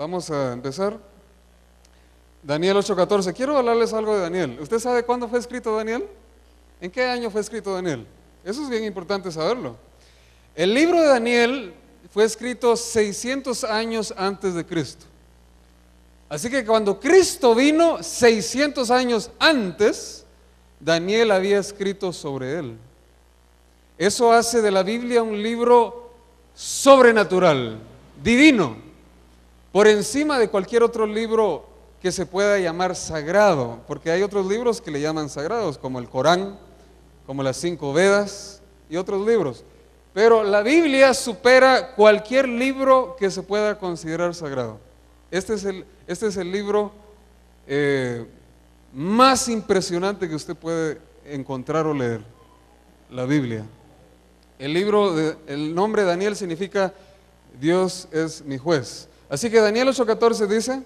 Vamos a empezar. Daniel 8:14. Quiero hablarles algo de Daniel. ¿Usted sabe cuándo fue escrito Daniel? ¿En qué año fue escrito Daniel? Eso es bien importante saberlo. El libro de Daniel fue escrito 600 años antes de Cristo. Así que cuando Cristo vino 600 años antes, Daniel había escrito sobre él. Eso hace de la Biblia un libro sobrenatural, divino, por encima de cualquier otro libro que se pueda llamar sagrado, porque hay otros libros que le llaman sagrados, como el Corán, como las 5 Vedas y otros libros. Pero la Biblia supera cualquier libro que se pueda considerar sagrado. Este es el libro más impresionante que usted puede encontrar o leer, la Biblia. El nombre Daniel significa Dios es mi juez. Así que Daniel 8:14 dice: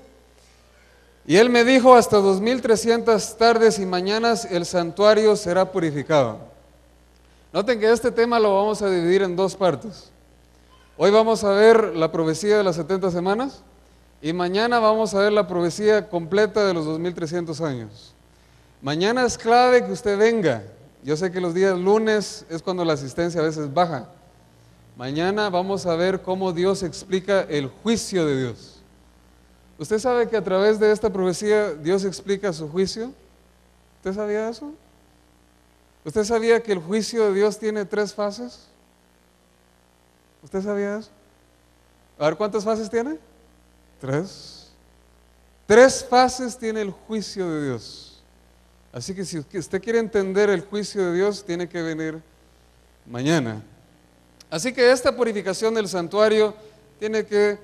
y él me dijo, hasta 2300 tardes y mañanas el santuario será purificado. Noten que este tema lo vamos a dividir en 2 partes. Hoy vamos a ver la profecía de las 70 semanas y mañana vamos a ver la profecía completa de los 2300 años. Mañana es clave que usted venga. Yo sé que los días lunes es cuando la asistencia a veces baja. Mañana vamos a ver cómo Dios explica el juicio de Dios. ¿Usted sabe que a través de esta profecía Dios explica su juicio? ¿Usted sabía eso? ¿Usted sabía que el juicio de Dios tiene 3 fases? ¿Usted sabía eso? A ver, ¿cuántas fases tiene? 3. 3 fases tiene el juicio de Dios. Así que si usted quiere entender el juicio de Dios, tiene que venir mañana. Así que esta purificación del santuario tiene que,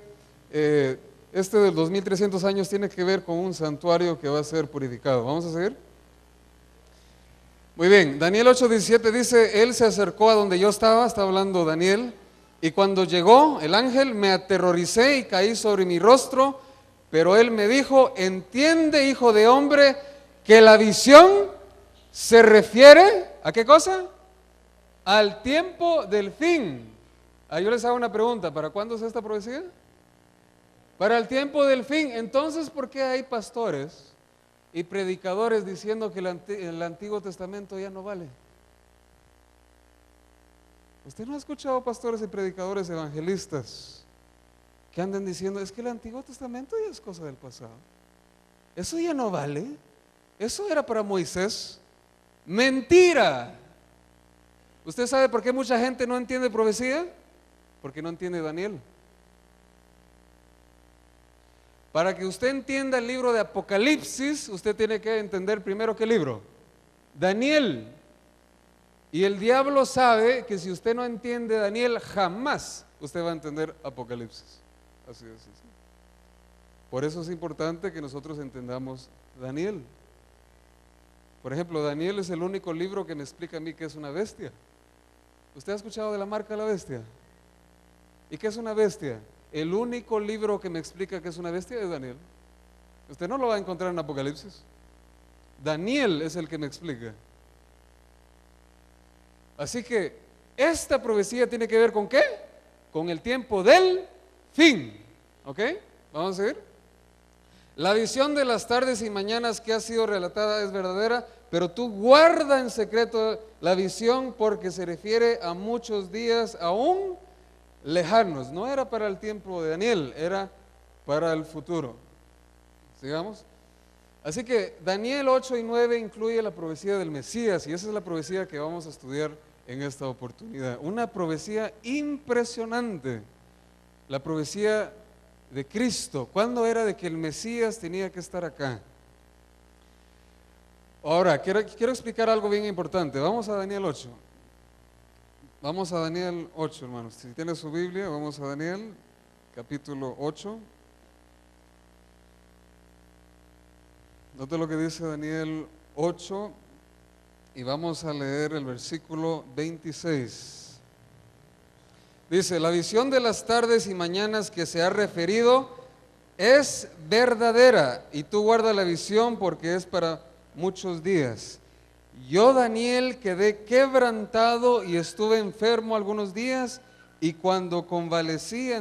este de 2300 años tiene que ver con un santuario que va a ser purificado. ¿Vamos a seguir? Muy bien, Daniel 8:17 dice, él se acercó a donde yo estaba, está hablando Daniel, y cuando llegó el ángel me aterroricé y caí sobre mi rostro, pero él me dijo, entiende, hijo de hombre, que la visión se refiere, ¿a qué cosa? Al tiempo del fin. Yo les hago una pregunta, ¿para cuándo es esta profecía? Para el tiempo del fin. Entonces, ¿por qué hay pastores y predicadores diciendo que el Antiguo Testamento ya no vale? ¿Usted no ha escuchado pastores y predicadores evangelistas que anden diciendo, es que el Antiguo Testamento ya es cosa del pasado? Eso ya no vale. Eso era para Moisés. Mentira. ¿Usted sabe por qué mucha gente no entiende profecía? Porque no entiende Daniel. Para que usted entienda el libro de Apocalipsis, usted tiene que entender primero ¿qué libro? Daniel. Y el diablo sabe que si usted no entiende Daniel, jamás usted va a entender Apocalipsis. Así es. Por eso es importante que nosotros entendamos Daniel. Por ejemplo, Daniel es el único libro que me explica a mí qué es una bestia. ¿Usted ha escuchado de la marca de la bestia? ¿Y qué es una bestia? El único libro que me explica qué es una bestia es Daniel. Usted no lo va a encontrar en Apocalipsis. Daniel es el que me explica. Así que esta profecía tiene que ver ¿con qué? Con el tiempo del fin. ¿Ok? ¿Vamos a seguir? La visión de las tardes y mañanas que ha sido relatada es verdadera, pero tú guarda en secreto la visión porque se refiere a muchos días aún lejanos. No era para el tiempo de Daniel, era para el futuro. Sigamos. Así que Daniel 8 y 9 incluye la profecía del Mesías y esa es la profecía que vamos a estudiar en esta oportunidad. Una profecía impresionante. La profecía de Cristo. ¿Cuándo era de que el Mesías tenía que estar acá? Ahora, quiero explicar algo bien importante. Vamos a Daniel 8. Vamos a Daniel 8, hermanos. Si tiene su Biblia, vamos a Daniel, capítulo 8. Note lo que dice Daniel 8 y vamos a leer el versículo 26. Dice, la visión de las tardes y mañanas que se ha referido es verdadera y tú guarda la visión porque es para muchos días. Yo, Daniel, quedé quebrantado y estuve enfermo algunos días y cuando convalecí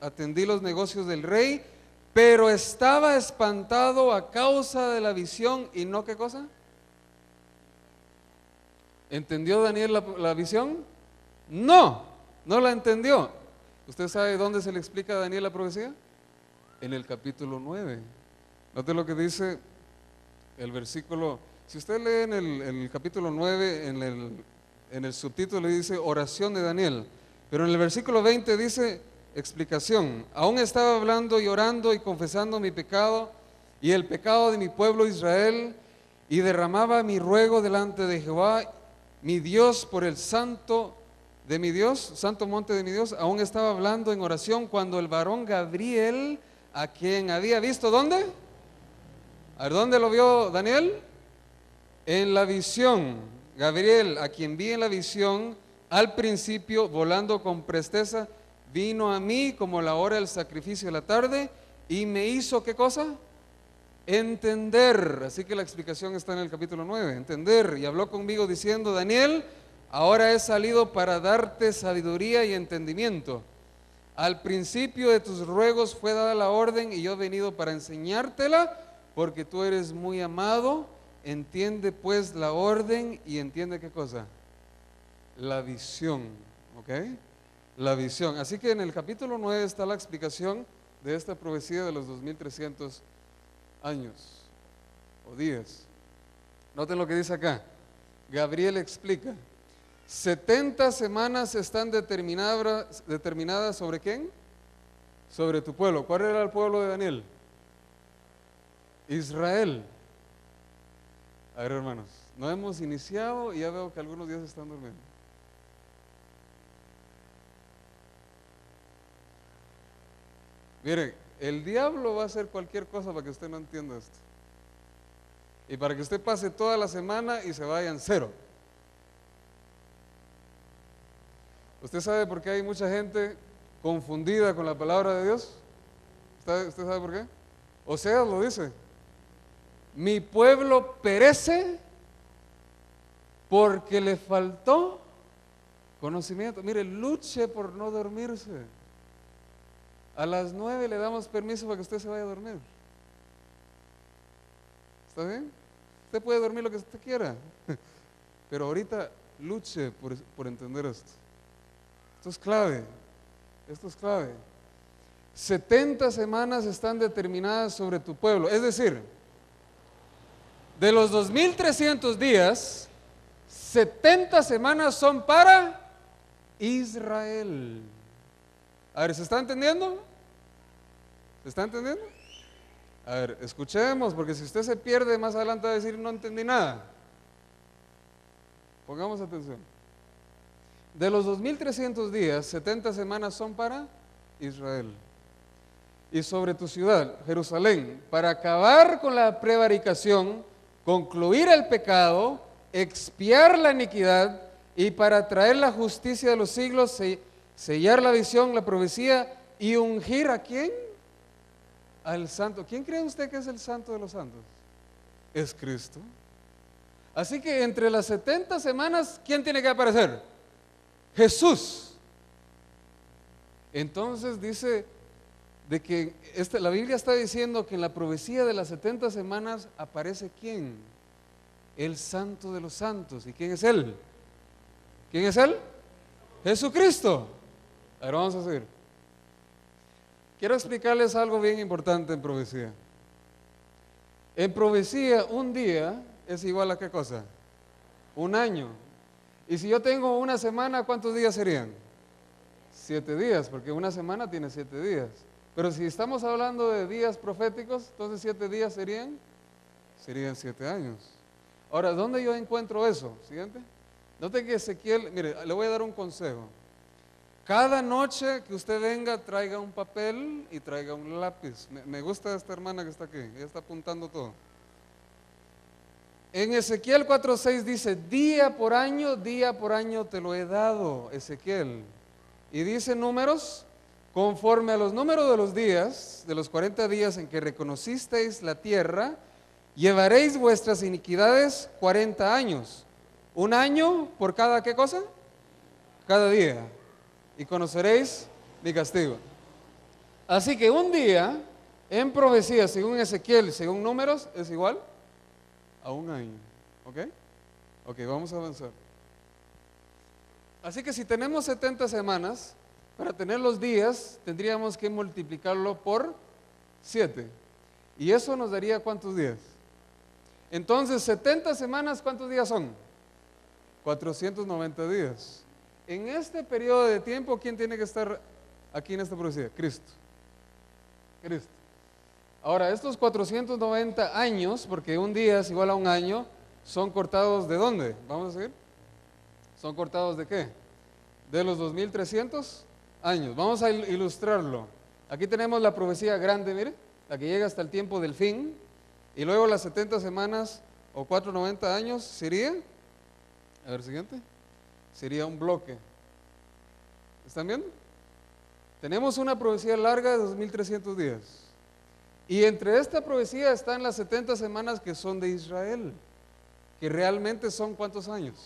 atendí los negocios del rey pero estaba espantado a causa de la visión y no, ¿qué cosa? ¿Entendió Daniel la visión? No, no la entendió. ¿Usted sabe dónde se le explica a Daniel la profecía? En el capítulo 9. Note lo que dice el versículo. Si usted lee en el capítulo 9, en el subtítulo dice oración de Daniel, pero en el versículo 20 dice explicación. Aún estaba hablando y orando y confesando mi pecado y el pecado de mi pueblo Israel, y derramaba mi ruego delante de Jehová, mi Dios, por el santo de mi Dios, santo monte de mi Dios. Aún estaba hablando en oración cuando el varón Gabriel, a quien había visto, ¿dónde? A ver, ¿dónde lo vio Daniel? En la visión. Gabriel, a quien vi en la visión, al principio, volando con presteza, vino a mí como la hora del sacrificio de la tarde y me hizo, ¿qué cosa? Entender. Así que la explicación está en el capítulo 9, entender. Y habló conmigo diciendo: Daniel, ahora he salido para darte sabiduría y entendimiento. Al principio de tus ruegos fue dada la orden y yo he venido para enseñártela, porque tú eres muy amado. Entiende pues la orden y entiende, ¿qué cosa? La visión, ¿ok? La visión. Así que en el capítulo 9 está la explicación de esta profecía de los 2300 años o días. Noten lo que dice acá. Gabriel explica: 70 semanas están determinadas ¿sobre quién? Sobre tu pueblo. ¿Cuál era el pueblo de Daniel? Israel. A ver, hermanos, no hemos iniciado y ya veo que algunos días están durmiendo. Miren, el diablo va a hacer cualquier cosa para que usted no entienda esto. Y para que usted pase toda la semana y se vaya en cero. ¿Usted sabe por qué hay mucha gente confundida con la palabra de Dios? ¿Usted sabe por qué? Oseas lo dice: mi pueblo perece porque le faltó conocimiento. Mire, luche por no dormirse. A las 9 le damos permiso para que usted se vaya a dormir. ¿Está bien? Usted puede dormir lo que usted quiera, pero ahorita luche por entender esto. Esto es clave. Esto es clave. 70 semanas están determinadas sobre tu pueblo. Es decir, de los 2300 días, 70 semanas son para Israel. A ver, ¿se está entendiendo? ¿Se está entendiendo? A ver, escuchemos, porque si usted se pierde más adelante va a decir: no entendí nada. Pongamos atención. De los 2300 días, 70 semanas son para Israel. Y sobre tu ciudad, Jerusalén, para acabar con la prevaricación, concluir el pecado, expiar la iniquidad, y para traer la justicia de los siglos, sellar la visión, la profecía, y ungir ¿a quién? Al santo. ¿Quién cree usted que es el santo de los santos? Es Cristo. Así que entre las 70 semanas, ¿quién tiene que aparecer? Jesús. Entonces dice de que la Biblia está diciendo que en la profecía de las 70 semanas aparece ¿quién? El santo de los santos. ¿Y quién es él? ¿Quién es él? Jesucristo. Ahora vamos a seguir. Quiero explicarles algo bien importante en profecía. En profecía, un día es igual a ¿qué cosa? Un año. Y si yo tengo una semana, ¿cuántos días serían? 7 días, porque una semana tiene 7 días. Pero si estamos hablando de días proféticos, entonces 7 días serían 7 años. Ahora, ¿dónde yo encuentro eso? Siguiente. Note que Ezequiel, mire, le voy a dar un consejo. Cada noche que usted venga, traiga un papel y traiga un lápiz. Me gusta esta hermana que está aquí, ella está apuntando todo. En Ezequiel 4:6 dice: día por año te lo he dado, Ezequiel. Y dice Números: conforme a los números de los días, de los 40 días en que reconocisteis la tierra, llevaréis vuestras iniquidades 40 años. Un año por cada ¿qué cosa? Cada día. Y conoceréis mi castigo. Así que un día En profecía, según Ezequiel, según números, es igual a un año. ¿Ok? Ok, vamos a avanzar. Así que si tenemos 70 semanas, para tener los días tendríamos que multiplicarlo por 7. ¿Y eso nos daría cuántos días? Entonces, 70 semanas, ¿cuántos días son? 490 días. En este periodo de tiempo, ¿quién tiene que estar aquí en esta profecía? Cristo. Cristo. Ahora, estos 490 años, porque un día es igual a un año, son cortados ¿de dónde? Vamos a seguir. ¿Son cortados de qué? De los 2300 años. Vamos a ilustrarlo. Aquí tenemos la profecía grande, mire, la que llega hasta el tiempo del fin, y luego las 70 semanas o 490 años sería, a ver, siguiente, sería un bloque. ¿Están viendo? Tenemos una profecía larga de 2300 días. Y entre esta profecía están las 70 semanas que son de Israel, que realmente son ¿cuántos años?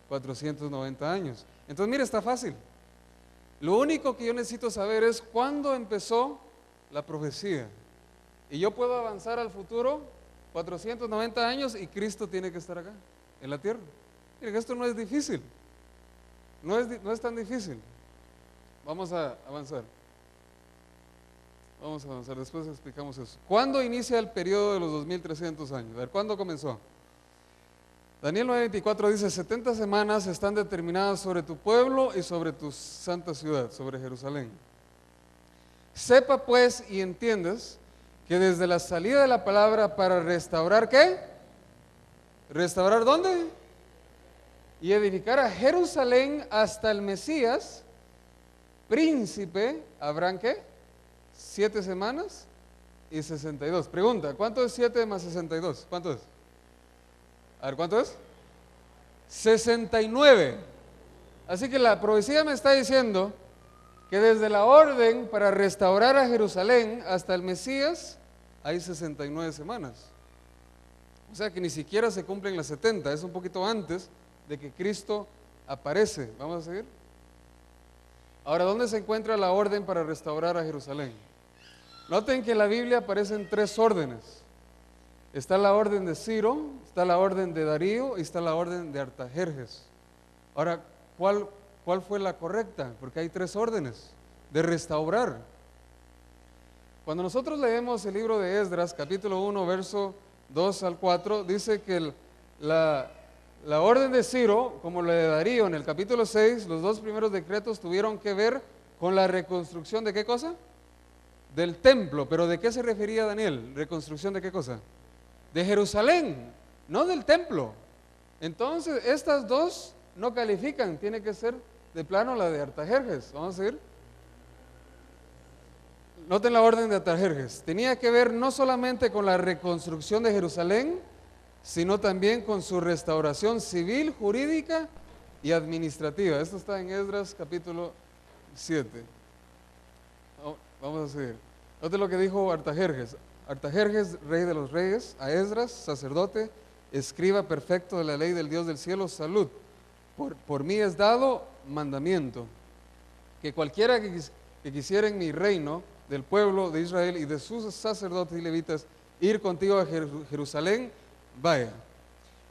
490 años. Entonces, mire, está fácil. Lo único que yo necesito saber es cuándo empezó la profecía. Y yo puedo avanzar al futuro 490 años y Cristo tiene que estar acá, en la tierra. Miren, esto no es difícil. No es tan difícil. Vamos a avanzar. Vamos a avanzar, después explicamos eso. ¿Cuándo inicia el periodo de los 2300 años? A ver, ¿cuándo comenzó? Daniel 9:24 dice, 70 semanas están determinadas sobre tu pueblo y sobre tu santa ciudad, sobre Jerusalén. Sepa pues y entiendas que desde la salida de la palabra para restaurar, ¿qué? ¿Restaurar dónde? Y edificar a Jerusalén hasta el Mesías, príncipe, ¿habrán qué? 7 semanas y 62. Pregunta, ¿cuánto es 7 más 62? ¿Cuánto es? A ver, ¿cuánto es? 69. Así que la profecía me está diciendo que desde la orden para restaurar a Jerusalén hasta el Mesías hay 69 semanas. O sea que ni siquiera se cumplen las 70, es un poquito antes de que Cristo aparece. ¿Vamos a seguir? Ahora, ¿dónde se encuentra la orden para restaurar a Jerusalén? Noten que en la Biblia aparecen 3 órdenes. Está la orden de Ciro, está la orden de Darío y está la orden de Artajerjes. Ahora, ¿cuál fue la correcta? Porque hay 3 órdenes de restaurar. Cuando nosotros leemos el libro de Esdras, capítulo 1, verso 2 al 4, dice que la orden de Ciro, como la de Darío en el capítulo 6, los 2 primeros decretos tuvieron que ver con la reconstrucción de ¿qué cosa? Del templo. ¿Pero de qué se refería Daniel? ¿Reconstrucción de qué cosa? De Jerusalén, no del templo. Entonces, estas 2 no califican, tiene que ser de plano la de Artajerjes. Vamos a seguir. Noten la orden de Artajerjes. Tenía que ver no solamente con la reconstrucción de Jerusalén, sino también con su restauración civil, jurídica y administrativa. Esto está en Esdras capítulo 7. Vamos a seguir. Noten lo que dijo Artajerjes. Artajerjes, rey de los reyes, a Esdras, sacerdote, escriba perfecto de la ley del Dios del cielo, salud. Por mí es dado mandamiento, que cualquiera que quisiera en mi reino, del pueblo de Israel y de sus sacerdotes y levitas, ir contigo a Jerusalén, vaya.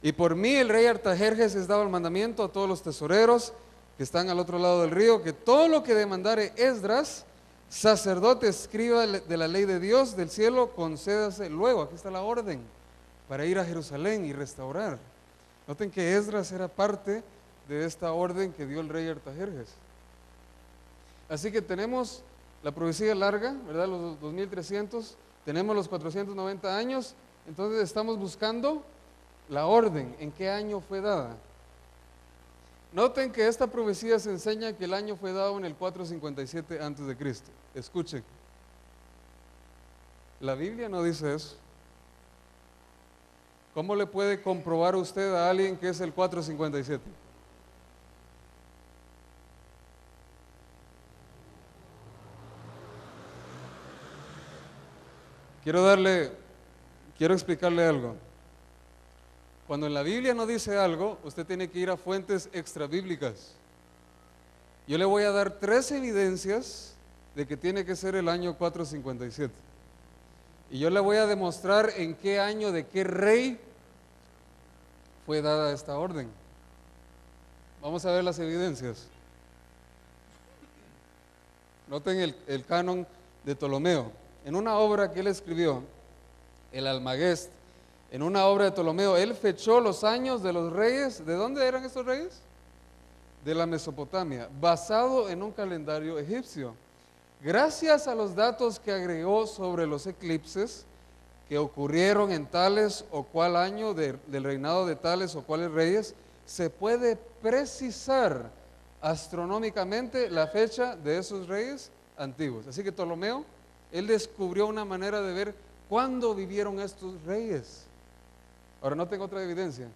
Y por mí el rey Artajerjes es dado el mandamiento a todos los tesoreros que están al otro lado del río, que todo lo que demandare Esdras, sacerdote, escriba de la ley de Dios del cielo, concédase luego. Aquí está la orden para ir a Jerusalén y restaurar. Noten que Esdras era parte de esta orden que dio el rey Artajerjes. Así que tenemos la profecía larga, ¿verdad? Los 2300, tenemos los 490 años, entonces estamos buscando la orden, ¿en qué año fue dada? Noten que esta profecía se enseña que el año fue dado en el 457 antes de Cristo. Escuchen, la Biblia no dice eso. ¿Cómo le puede comprobar usted a alguien que es el 457? Quiero explicarle algo. Cuando en la Biblia no dice algo, usted tiene que ir a fuentes extrabíblicas. Yo le voy a dar 3 evidencias de que tiene que ser el año 457. Y yo le voy a demostrar en qué año, de qué rey fue dada esta orden. Vamos a ver las evidencias. Noten el canon de Ptolomeo. En una obra que él escribió, el Almagest, en una obra de Ptolomeo, él fechó los años de los reyes. ¿De dónde eran estos reyes? De la Mesopotamia, basado en un calendario egipcio. Gracias a los datos que agregó sobre los eclipses que ocurrieron en tales o cual año del reinado de tales o cuales reyes, se puede precisar astronómicamente la fecha de esos reyes antiguos. Así que Ptolomeo, él descubrió una manera de ver cuándo vivieron estos reyes. Ahora no tengo otra evidencia.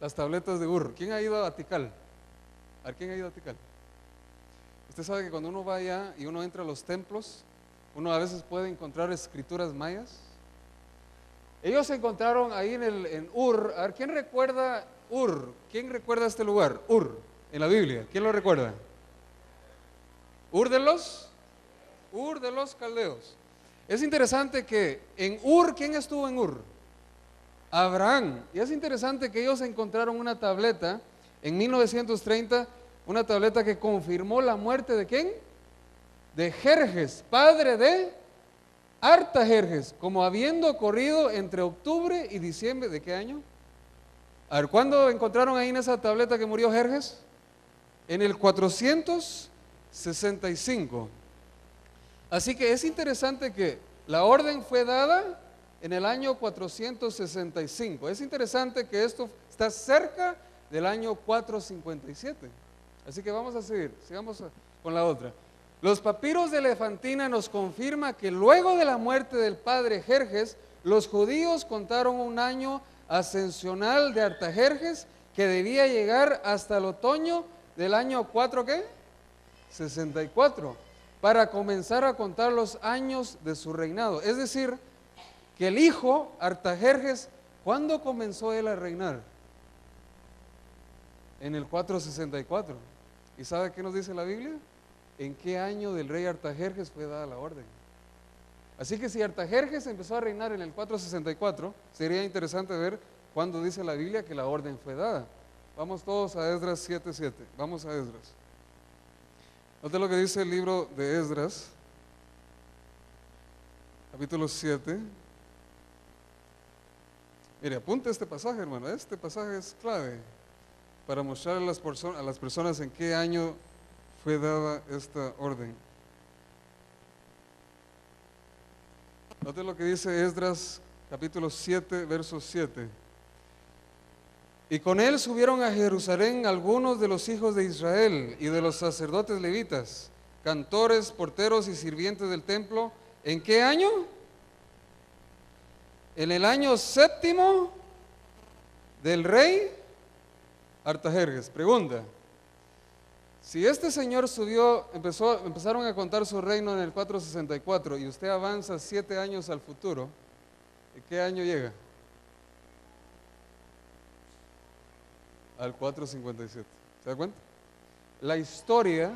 Las tabletas de Ur. ¿Quién ha ido a Tikal? ¿A quién ha ido a Tikal? Usted sabe que cuando uno va allá y uno entra a los templos, uno a veces puede encontrar escrituras mayas. Ellos se encontraron ahí en Ur. A ver, ¿quién recuerda Ur? ¿Quién recuerda este lugar? Ur, en la Biblia. ¿Quién lo recuerda? Ur de los caldeos. Es interesante que en Ur, ¿quién estuvo en Ur? Abraham. Y es interesante que ellos encontraron una tableta en 1930, una tableta que confirmó la muerte ¿de quién? De Jerjes, padre de Artajerjes, como habiendo ocurrido entre octubre y diciembre. ¿De qué año? A ver, ¿cuándo encontraron ahí en esa tableta que murió Jerjes? En el 465. Así que es interesante que la orden fue dada en el año 465. Es interesante que esto está cerca del año 457. Así que vamos a seguir, sigamos con la otra. Los papiros de Elefantina nos confirma que luego de la muerte del padre Jerjes, los judíos contaron un año ascensional de Artajerjes que debía llegar hasta el otoño del año 4, ¿qué? 64, para comenzar a contar los años de su reinado. Es decir, que el hijo Artajerjes, ¿cuándo comenzó él a reinar? En el 464. ¿Y sabe qué nos dice la Biblia? ¿En qué año del rey Artajerjes fue dada la orden? Así que si Artajerjes empezó a reinar en el 464, sería interesante ver cuándo dice la Biblia que la orden fue dada. Vamos todos a Esdras 7:7. Vamos a Esdras. Note lo que dice el libro de Esdras, capítulo 7. Mire, apunte este pasaje, hermano. Este pasaje es clave para mostrar a las personas en qué año fue dada esta orden. Note lo que dice Esdras, capítulo 7, verso 7. Y con él subieron a Jerusalén algunos de los hijos de Israel y de los sacerdotes levitas, cantores, porteros y sirvientes del templo. ¿En qué año? En el año 7 del rey Artajerjes. Pregunta: si este señor subió, empezaron a contar su reino en el 464 y usted avanza 7 años al futuro, ¿en qué año llega? Al 457. ¿Se da cuenta? La historia,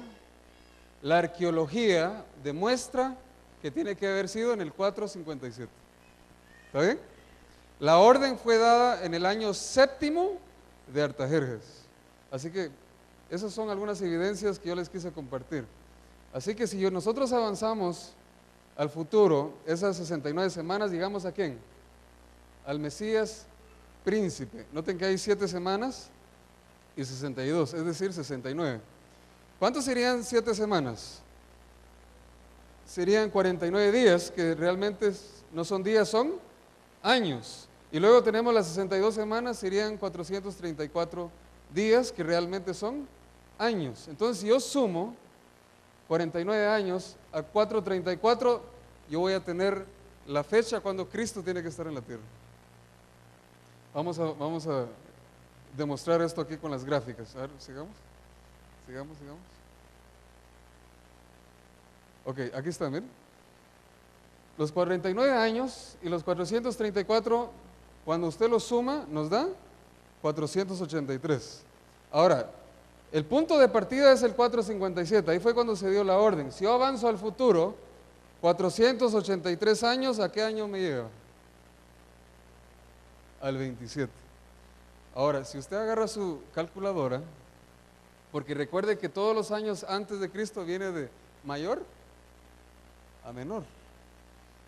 la arqueología demuestra que tiene que haber sido en el 457. ¿Está bien? La orden fue dada en el año 7 de Artajerjes. Así que esas son algunas evidencias que yo les quise compartir. Así que si nosotros avanzamos al futuro, esas 69 semanas, llegamos ¿a quién? Al Mesías príncipe. Noten que hay 7 semanas y 62, es decir, 69. ¿Cuántos serían 7 semanas? Serían 49 días, que realmente no son días, son años. Y luego tenemos las 62 semanas, serían 434 días, que realmente son años. Entonces, si yo sumo 49 años a 434, yo voy a tener la fecha cuando Cristo tiene que estar en la tierra. Vamos a demostrar esto aquí con las gráficas. A ver, sigamos. Ok, aquí está, miren. Los 49 años y los 434, cuando usted los suma, nos da 483. Ahora, el punto de partida es el 457, ahí fue cuando se dio la orden. Si yo avanzo al futuro, 483 años, ¿a qué año me lleva? Al 27. Ahora, si usted agarra su calculadora, porque recuerde que todos los años antes de Cristo viene de mayor a menor.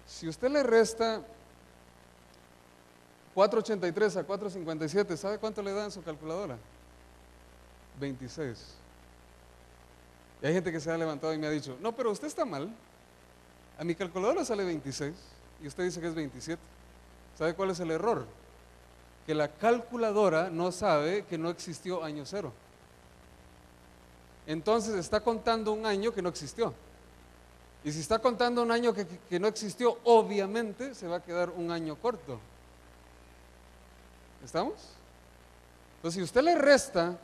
Si usted le resta 483 a 457, ¿sabe cuánto le da en su calculadora? 26. Y hay gente que se ha levantado y me ha dicho, no, pero usted está mal. A mi calculadora sale 26 y usted dice que es 27. ¿Sabe cuál es el error? Que la calculadora no sabe que no existió año cero. Entonces está contando un año que no existió. Y si está contando un año que no existió, obviamente se va a quedar un año corto. ¿Estamos? Entonces, si usted le resta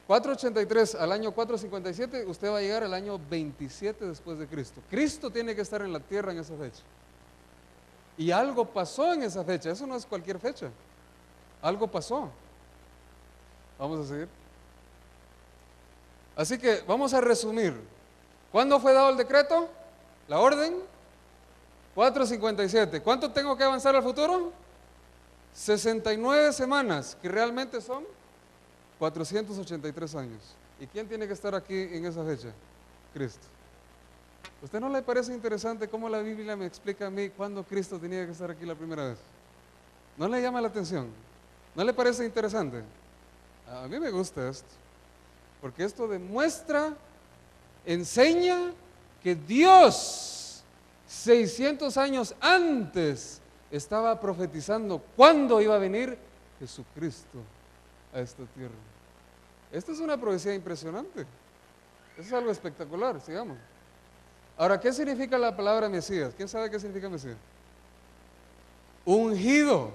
483 al año 457, usted va a llegar al año 27 después de Cristo. Cristo tiene que estar en la tierra en esa fecha. Y algo pasó en esa fecha, eso no es cualquier fecha. Algo pasó. Vamos a seguir. Así que vamos a resumir. ¿Cuándo fue dado el decreto? La orden 457. ¿Cuánto tengo que avanzar al futuro? 69 semanas, que realmente son 483 años. ¿Y quién tiene que estar aquí en esa fecha? Cristo. ¿A usted no le parece interesante cómo la Biblia me explica a mí cuándo Cristo tenía que estar aquí la primera vez? ¿No le llama la atención? ¿No le parece interesante? A mí me gusta esto, porque esto demuestra, enseña que Dios 600 años antes estaba profetizando cuándo iba a venir Jesucristo a esta tierra. Esta es una profecía impresionante. Eso es algo espectacular, sigamos. Ahora, ¿qué significa la palabra Mesías? ¿Quién sabe qué significa Mesías? Ungido.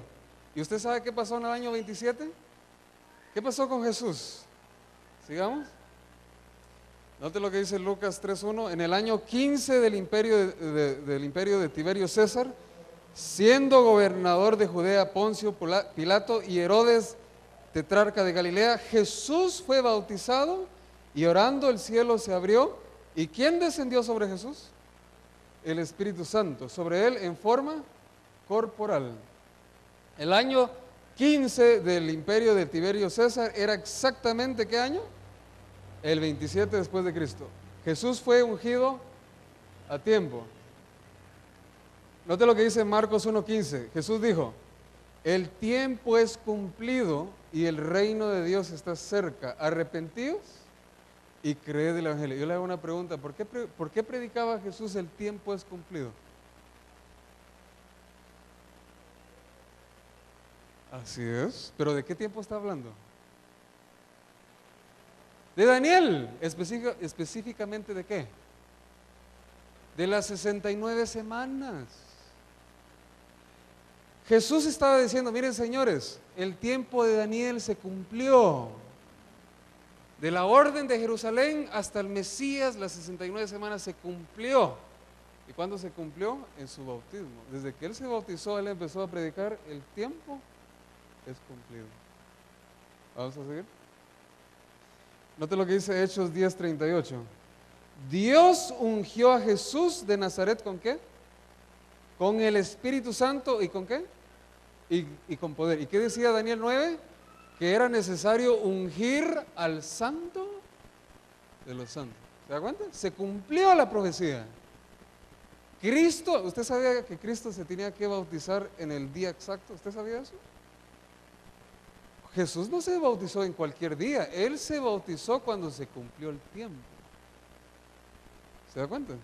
¿Y usted sabe qué pasó en el año 27? ¿Qué pasó con Jesús? Sigamos. Note lo que dice Lucas 3:1. En el año 15 del imperio de Tiberio César, siendo gobernador de Judea Poncio Pilato y Herodes, tetrarca de Galilea, Jesús fue bautizado y orando el cielo se abrió. ¿Y quién descendió sobre Jesús? El Espíritu Santo, sobre él en forma corporal. El año 15 del imperio de Tiberio César era exactamente ¿qué año? El 27 después de Cristo. Jesús fue ungido a tiempo. Note lo que dice Marcos 1:15. Jesús dijo, el tiempo es cumplido y el reino de Dios está cerca. Arrepentidos y creed el Evangelio. Yo le hago una pregunta, ¿por qué predicaba Jesús el tiempo es cumplido? Así es, pero ¿de qué tiempo está hablando? De Daniel, específicamente ¿de qué? De las 69 semanas. Jesús estaba diciendo, miren señores, el tiempo de Daniel se cumplió. De la orden de Jerusalén hasta el Mesías, las 69 semanas se cumplió. ¿Y cuándo se cumplió? En su bautismo. Desde que él se bautizó, él empezó a predicar, el tiempo es cumplido. Vamos a seguir. Note lo que dice Hechos 10:38. Dios ungió a Jesús de Nazaret ¿con qué? Con el Espíritu Santo y ¿con qué? Y con poder. ¿Y qué decía Daniel 9? Que era necesario ungir al santo de los santos. ¿Se da cuenta? Se cumplió la profecía. Cristo, ¿usted sabía que Cristo se tenía que bautizar en el día exacto? ¿Usted sabía eso? Jesús no se bautizó en cualquier día, Él se bautizó cuando se cumplió el tiempo. ¿Se da cuenta?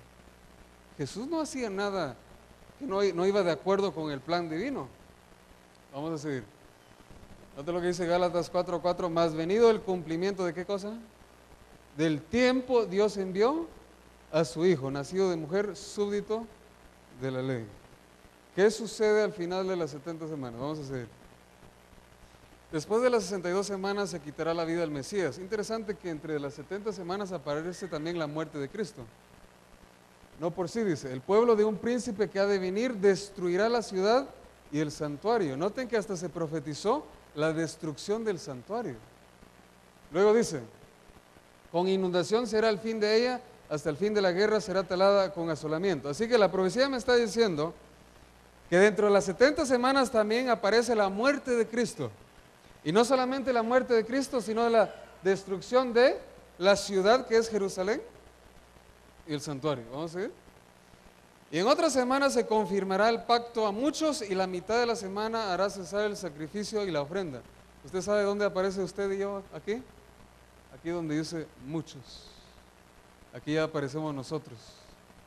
Jesús no hacía nada que no iba de acuerdo con el plan divino. Vamos a seguir. Note lo que dice Gálatas 4:4, más venido el cumplimiento de ¿qué cosa? Del tiempo Dios envió a su Hijo, nacido de mujer, súbdito de la ley. ¿Qué sucede al final de las 70 semanas? Vamos a seguir. Después de las 62 semanas se quitará la vida del Mesías. Interesante que entre las 70 semanas aparece también la muerte de Cristo. No por sí, dice, el pueblo de un príncipe que ha de venir destruirá la ciudad y el santuario. Noten que hasta se profetizó la destrucción del santuario. Luego dice, con inundación será el fin de ella hasta el fin de la guerra será talada con asolamiento. Así que la profecía me está diciendo que dentro de las 70 semanas también aparece la muerte de Cristo. Y no solamente la muerte de Cristo, sino la destrucción de la ciudad que es Jerusalén y el santuario. ¿Vamos a seguir? Y en otra semana se confirmará el pacto a muchos y la mitad de la semana hará cesar el sacrificio y la ofrenda. ¿Usted sabe dónde aparece usted y yo aquí? Aquí donde dice muchos. Aquí ya aparecemos nosotros.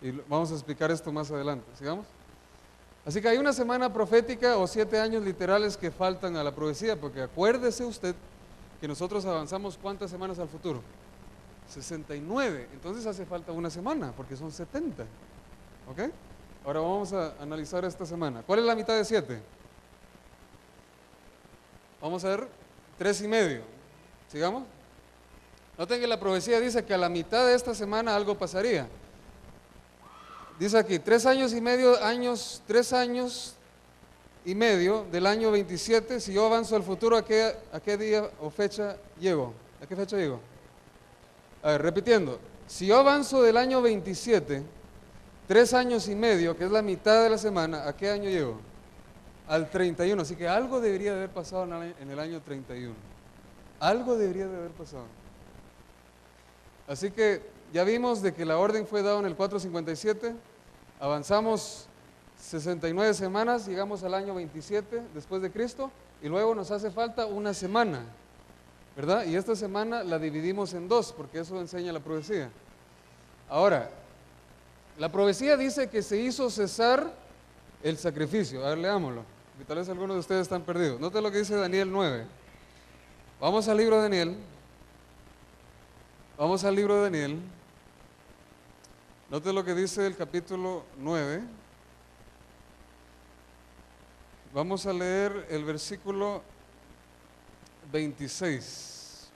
Y vamos a explicar esto más adelante. ¿Sigamos? Así que hay una semana profética o 7 años literales que faltan a la profecía, porque acuérdese usted que nosotros avanzamos ¿cuántas semanas al futuro? 69. Entonces hace falta una semana, porque son 70. ¿Ok? Ahora vamos a analizar esta semana. ¿Cuál es la mitad de 7? Vamos a ver 3,5. ¿Sigamos? Noten que la profecía dice que a la mitad de esta semana algo pasaría. Dice aquí, 3 años y medio, 3 años y medio del año 27, si yo avanzo al futuro, ¿a qué día o fecha llego? ¿A qué fecha llego? A ver, repitiendo, si yo avanzo del año 27, 3 años y medio, que es la mitad de la semana, ¿a qué año llego? Al 31, así que algo debería de haber pasado en el año 31. Algo debería de haber pasado. Así que ya vimos de que la orden fue dada en el 457, avanzamos 69 semanas, llegamos al año 27 después de Cristo y luego nos hace falta una semana, ¿verdad? Y esta semana la dividimos en 2 porque eso enseña la profecía. Ahora, la profecía dice que se hizo cesar el sacrificio. A ver, leámoslo, que tal vez algunos de ustedes están perdidos. Note lo que dice Daniel 9. Vamos al libro de Daniel. Vamos al libro de Daniel. Note lo que dice el capítulo 9. Vamos a leer el versículo 26.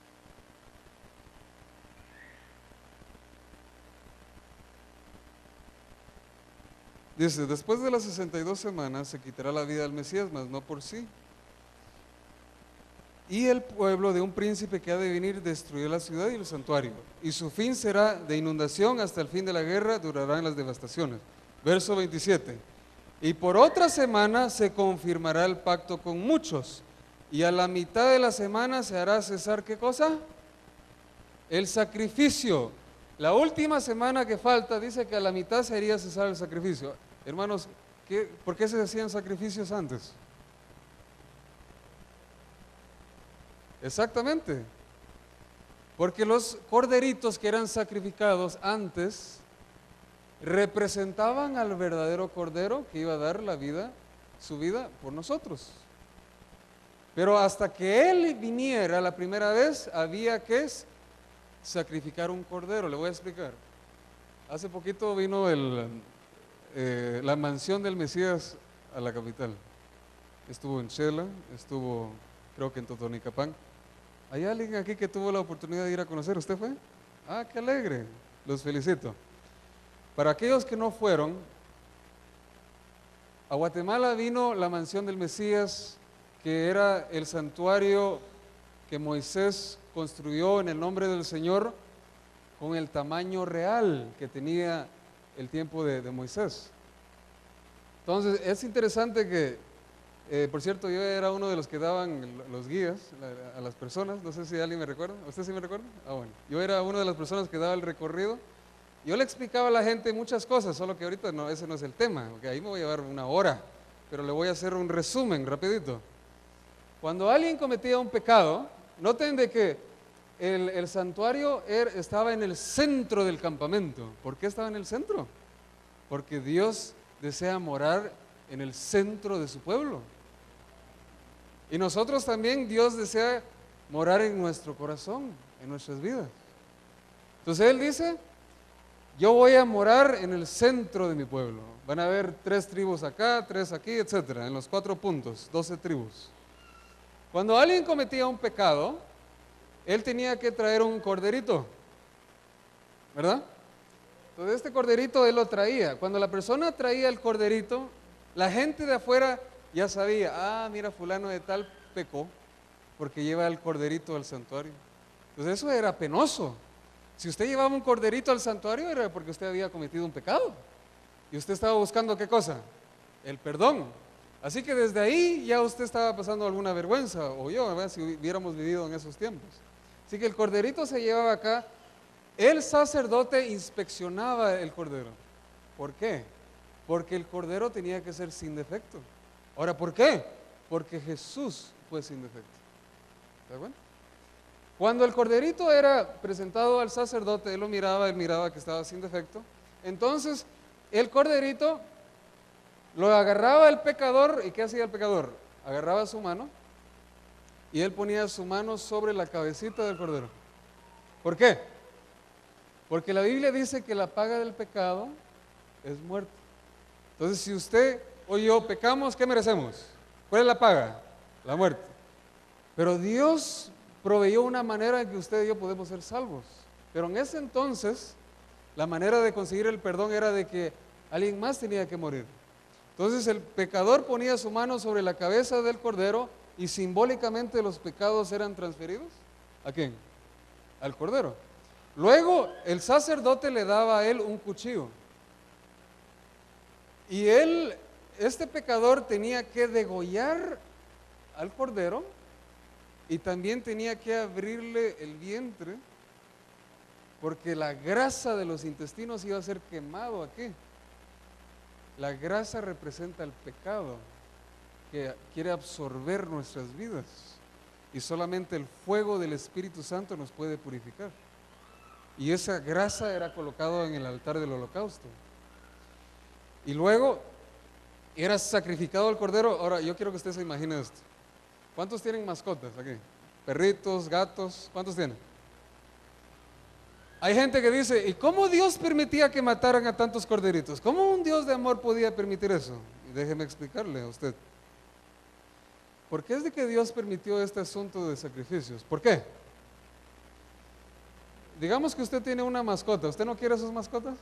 Dice, después de las 62 semanas se quitará la vida al Mesías, mas no por sí. Y el pueblo de un príncipe que ha de venir destruirá la ciudad y el santuario. Y su fin será de inundación hasta el fin de la guerra, durarán las devastaciones. Verso 27. Y por otra semana se confirmará el pacto con muchos. Y a la mitad de la semana se hará cesar, ¿qué cosa? El sacrificio. La última semana que falta dice que a la mitad se haría cesar el sacrificio. Hermanos, ¿por qué se hacían sacrificios antes? Exactamente, porque los corderitos que eran sacrificados antes representaban al verdadero cordero que iba a dar la vida, su vida por nosotros. Pero hasta que Él viniera la primera vez, había que sacrificar un cordero. Le voy a explicar. Hace poquito vino la mansión del Mesías a la capital. Estuvo en Shela, estuvo creo que en Totonicapán. ¿Hay alguien aquí que tuvo la oportunidad de ir a conocer? ¿Usted fue? Ah, qué alegre, los felicito. Para aquellos que no fueron, a Guatemala vino la mansión del Mesías, que era el santuario que Moisés construyó en el nombre del Señor con el tamaño real que tenía el tiempo de Moisés. Entonces, es interesante que por cierto, yo era uno de los que daban los guías a las personas, no sé si alguien me recuerda, ¿usted sí me recuerda? Ah, bueno, yo era una de las personas que daba el recorrido, yo le explicaba a la gente muchas cosas, solo que ahorita no, ese no es el tema, porque ahí me voy a llevar una hora, pero le voy a hacer un resumen rapidito. Cuando alguien cometía un pecado, noten de que el santuario estaba en el centro del campamento. ¿Por qué estaba en el centro? Porque Dios desea morar en el centro de su pueblo. Y nosotros también, Dios desea morar en nuestro corazón, en nuestras vidas. Entonces Él dice, yo voy a morar en el centro de mi pueblo. Van a haber 3 tribus acá, 3 aquí, etcétera, en los 4 puntos, 12 tribus. Cuando alguien cometía un pecado, él tenía que traer un corderito, ¿verdad? Entonces este corderito él lo traía. Cuando la persona traía el corderito, la gente de afuera ya sabía, ah, mira, fulano de tal pecó porque lleva el corderito al santuario. Entonces eso era penoso. Si usted llevaba un corderito al santuario era porque usted había cometido un pecado. Y usted estaba buscando ¿qué cosa? El perdón. Así que desde ahí ya usted estaba pasando alguna vergüenza, o yo, ¿verdad? Si hubiéramos vivido en esos tiempos. Así que el corderito se llevaba acá. El sacerdote inspeccionaba el cordero. ¿Por qué? Porque el cordero tenía que ser sin defecto. Ahora, ¿por qué? Porque Jesús fue sin defecto. ¿Está bueno? Cuando el corderito era presentado al sacerdote, él miraba que estaba sin defecto. Entonces, el corderito lo agarraba el pecador, ¿y qué hacía el pecador? Agarraba su mano y él ponía su mano sobre la cabecita del cordero. ¿Por qué? Porque la Biblia dice que la paga del pecado es muerte. Entonces, si usted o yo pecamos, ¿qué merecemos? ¿Cuál es la paga? La muerte. Pero Dios proveyó una manera en que usted y yo podemos ser salvos. Pero en ese entonces, la manera de conseguir el perdón era de que alguien más tenía que morir. Entonces el pecador ponía su mano sobre la cabeza del cordero y simbólicamente los pecados eran transferidos. ¿A quién? Al cordero. Luego el sacerdote le daba a él un cuchillo. Y este pecador tenía que degollar al cordero y también tenía que abrirle el vientre porque la grasa de los intestinos iba a ser quemado aquí. La grasa representa el pecado que quiere absorber nuestras vidas y solamente el fuego del Espíritu Santo nos puede purificar. Y esa grasa era colocada en el altar del holocausto. Y luego era sacrificado el cordero. Ahora yo quiero que usted se imagine esto. ¿Cuántos tienen mascotas aquí? Perritos, gatos, ¿cuántos tienen? Hay gente que dice, ¿y cómo Dios permitía que mataran a tantos corderitos? ¿Cómo un Dios de amor podía permitir eso? Y déjeme explicarle a usted. ¿Por qué es de que Dios permitió este asunto de sacrificios? ¿Por qué? Digamos que usted tiene una mascota, ¿usted no quiere a sus mascotas?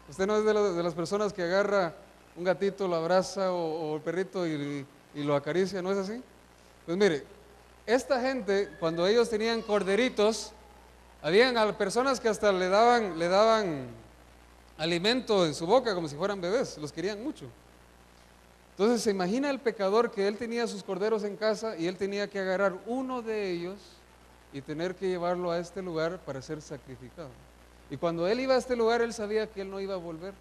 ¿Usted no es de las personas que agarra un gatito, lo abraza o el perrito y lo acaricia? ¿No es así? Pues mire, esta gente, cuando ellos tenían corderitos, habían personas que hasta le daban alimento en su boca como si fueran bebés, los querían mucho. Entonces se imagina el pecador que él tenía sus corderos en casa y él tenía que agarrar uno de ellos y tener que llevarlo a este lugar para ser sacrificado. Y cuando él iba a este lugar, él sabía que él no iba a volver.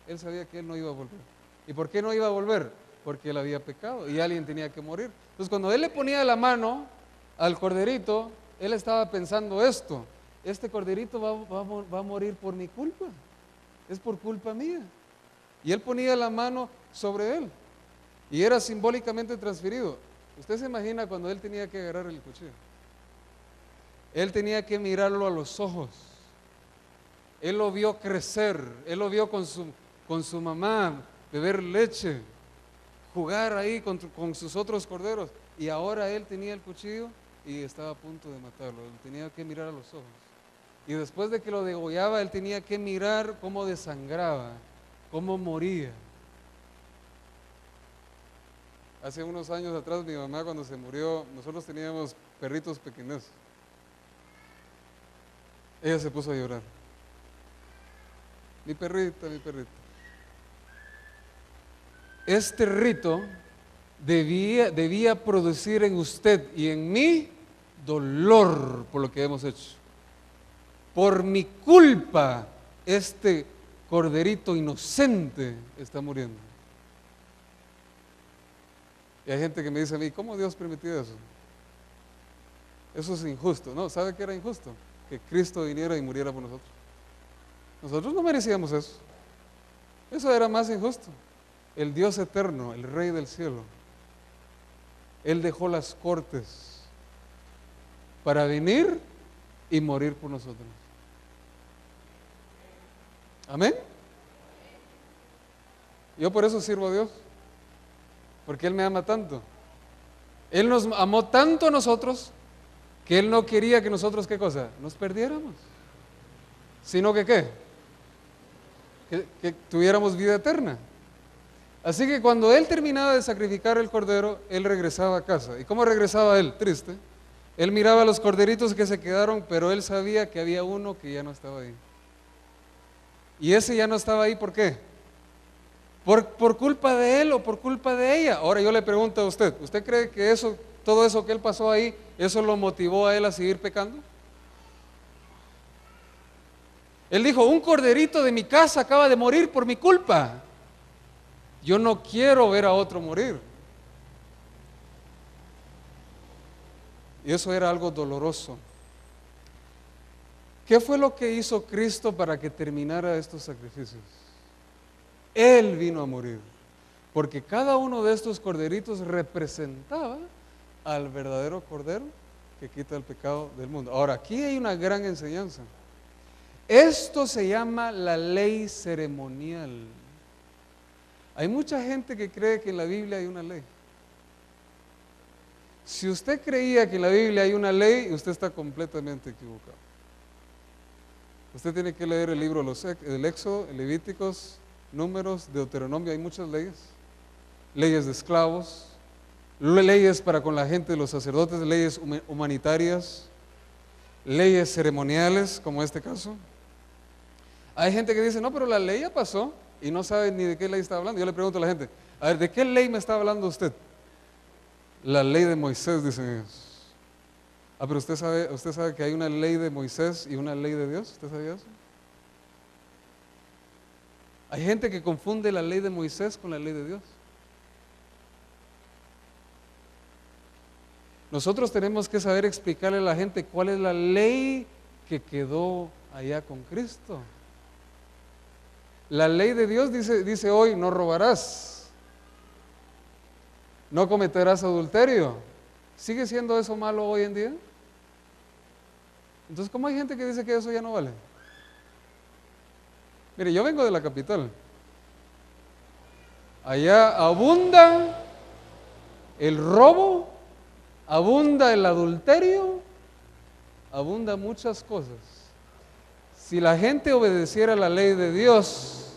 Él sabía que él no iba a volver. ¿Y por qué no iba a volver? Porque él había pecado y alguien tenía que morir. Entonces cuando él le ponía la mano al corderito, él estaba pensando esto: este corderito va a morir por mi culpa, es por culpa mía. Y él ponía la mano sobre él y era simbólicamente transferido. Usted se imagina cuando él tenía que agarrar el cuchillo. Él tenía que mirarlo a los ojos. Él lo vio crecer, él lo vio con su mamá beber leche, jugar ahí con sus otros corderos, y ahora él tenía el cuchillo y estaba a punto de matarlo. Él tenía que mirar a los ojos. Y después de que lo degollaba, él tenía que mirar cómo desangraba, cómo moría. Hace unos años atrás, mi mamá, cuando se murió, nosotros teníamos perritos pequeños. Ella se puso a llorar. Mi perrita, mi perrita. Este rito debía producir en usted y en mí dolor por lo que hemos hecho. Por mi culpa, este corderito inocente está muriendo. Y hay gente que me dice a mí, ¿cómo Dios permitió eso? Eso es injusto. No, ¿sabe qué era injusto? Que Cristo viniera y muriera por nosotros. Nosotros no merecíamos eso. Eso era más injusto. El Dios eterno, el Rey del cielo, Él dejó las cortes para venir y morir por nosotros. Amén. Yo por eso sirvo a Dios, porque Él me ama tanto. Él nos amó tanto a nosotros que Él no quería que nosotros, ¿qué cosa? Nos perdiéramos, sino que ¿qué? Que tuviéramos vida eterna. Así que cuando Él terminaba de sacrificar el cordero, Él regresaba a casa. ¿Y cómo regresaba Él? Triste, Él miraba a los corderitos que se quedaron, pero él sabía que había uno que ya no estaba ahí. Y ese ya no estaba ahí, ¿por qué? ¿Por culpa de él o por culpa de ella? Ahora yo le pregunto a usted, ¿usted cree que eso, todo eso que él pasó ahí, eso lo motivó a él a seguir pecando? Él dijo, un corderito de mi casa acaba de morir por mi culpa. Yo no quiero ver a otro morir. Y eso era algo doloroso. ¿Qué fue lo que hizo Cristo para que terminara estos sacrificios? Él vino a morir, porque cada uno de estos corderitos representaba al verdadero cordero que quita el pecado del mundo. Ahora, aquí hay una gran enseñanza. Esto se llama la ley ceremonial. Hay mucha gente que cree que en la Biblia hay una ley. Si usted creía que en la Biblia hay una ley, usted está completamente equivocado. Usted tiene que leer el libro del Éxodo, Levíticos, Números, Deuteronomio, hay muchas leyes. Leyes de esclavos, leyes para con la gente de los sacerdotes, leyes humanitarias, leyes ceremoniales, como este caso. Hay gente que dice, no, pero la ley ya pasó y no sabe ni de qué ley está hablando. Yo le pregunto a la gente, a ver, ¿de qué ley me está hablando usted? La ley de Moisés, dicen ellos. Ah, pero usted sabe que hay una ley de Moisés y una ley de Dios. ¿Usted sabía eso? Hay gente que confunde la ley de Moisés con la ley de Dios. Nosotros tenemos que saber explicarle a la gente cuál es la ley que quedó allá con Cristo. La ley de Dios dice hoy, no robarás, no cometerás adulterio. ¿Sigue siendo eso malo hoy en día? Entonces, ¿cómo hay gente que dice que eso ya no vale? Mire, yo vengo de la capital. Allá abunda el robo, abunda el adulterio, abunda muchas cosas. Si la gente obedeciera la ley de Dios,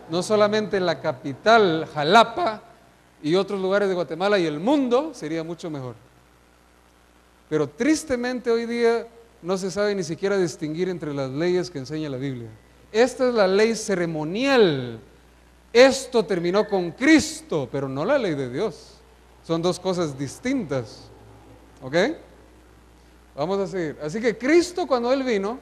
no solamente en la capital, Jalapa, y otros lugares de Guatemala y el mundo, sería mucho mejor. Pero tristemente hoy día no se sabe ni siquiera distinguir entre las leyes que enseña la Biblia. Esta es la ley ceremonial. Esto terminó con Cristo, pero no la ley de Dios. Son dos cosas distintas. ¿Ok? Vamos a seguir. Así que Cristo, cuando Él vino,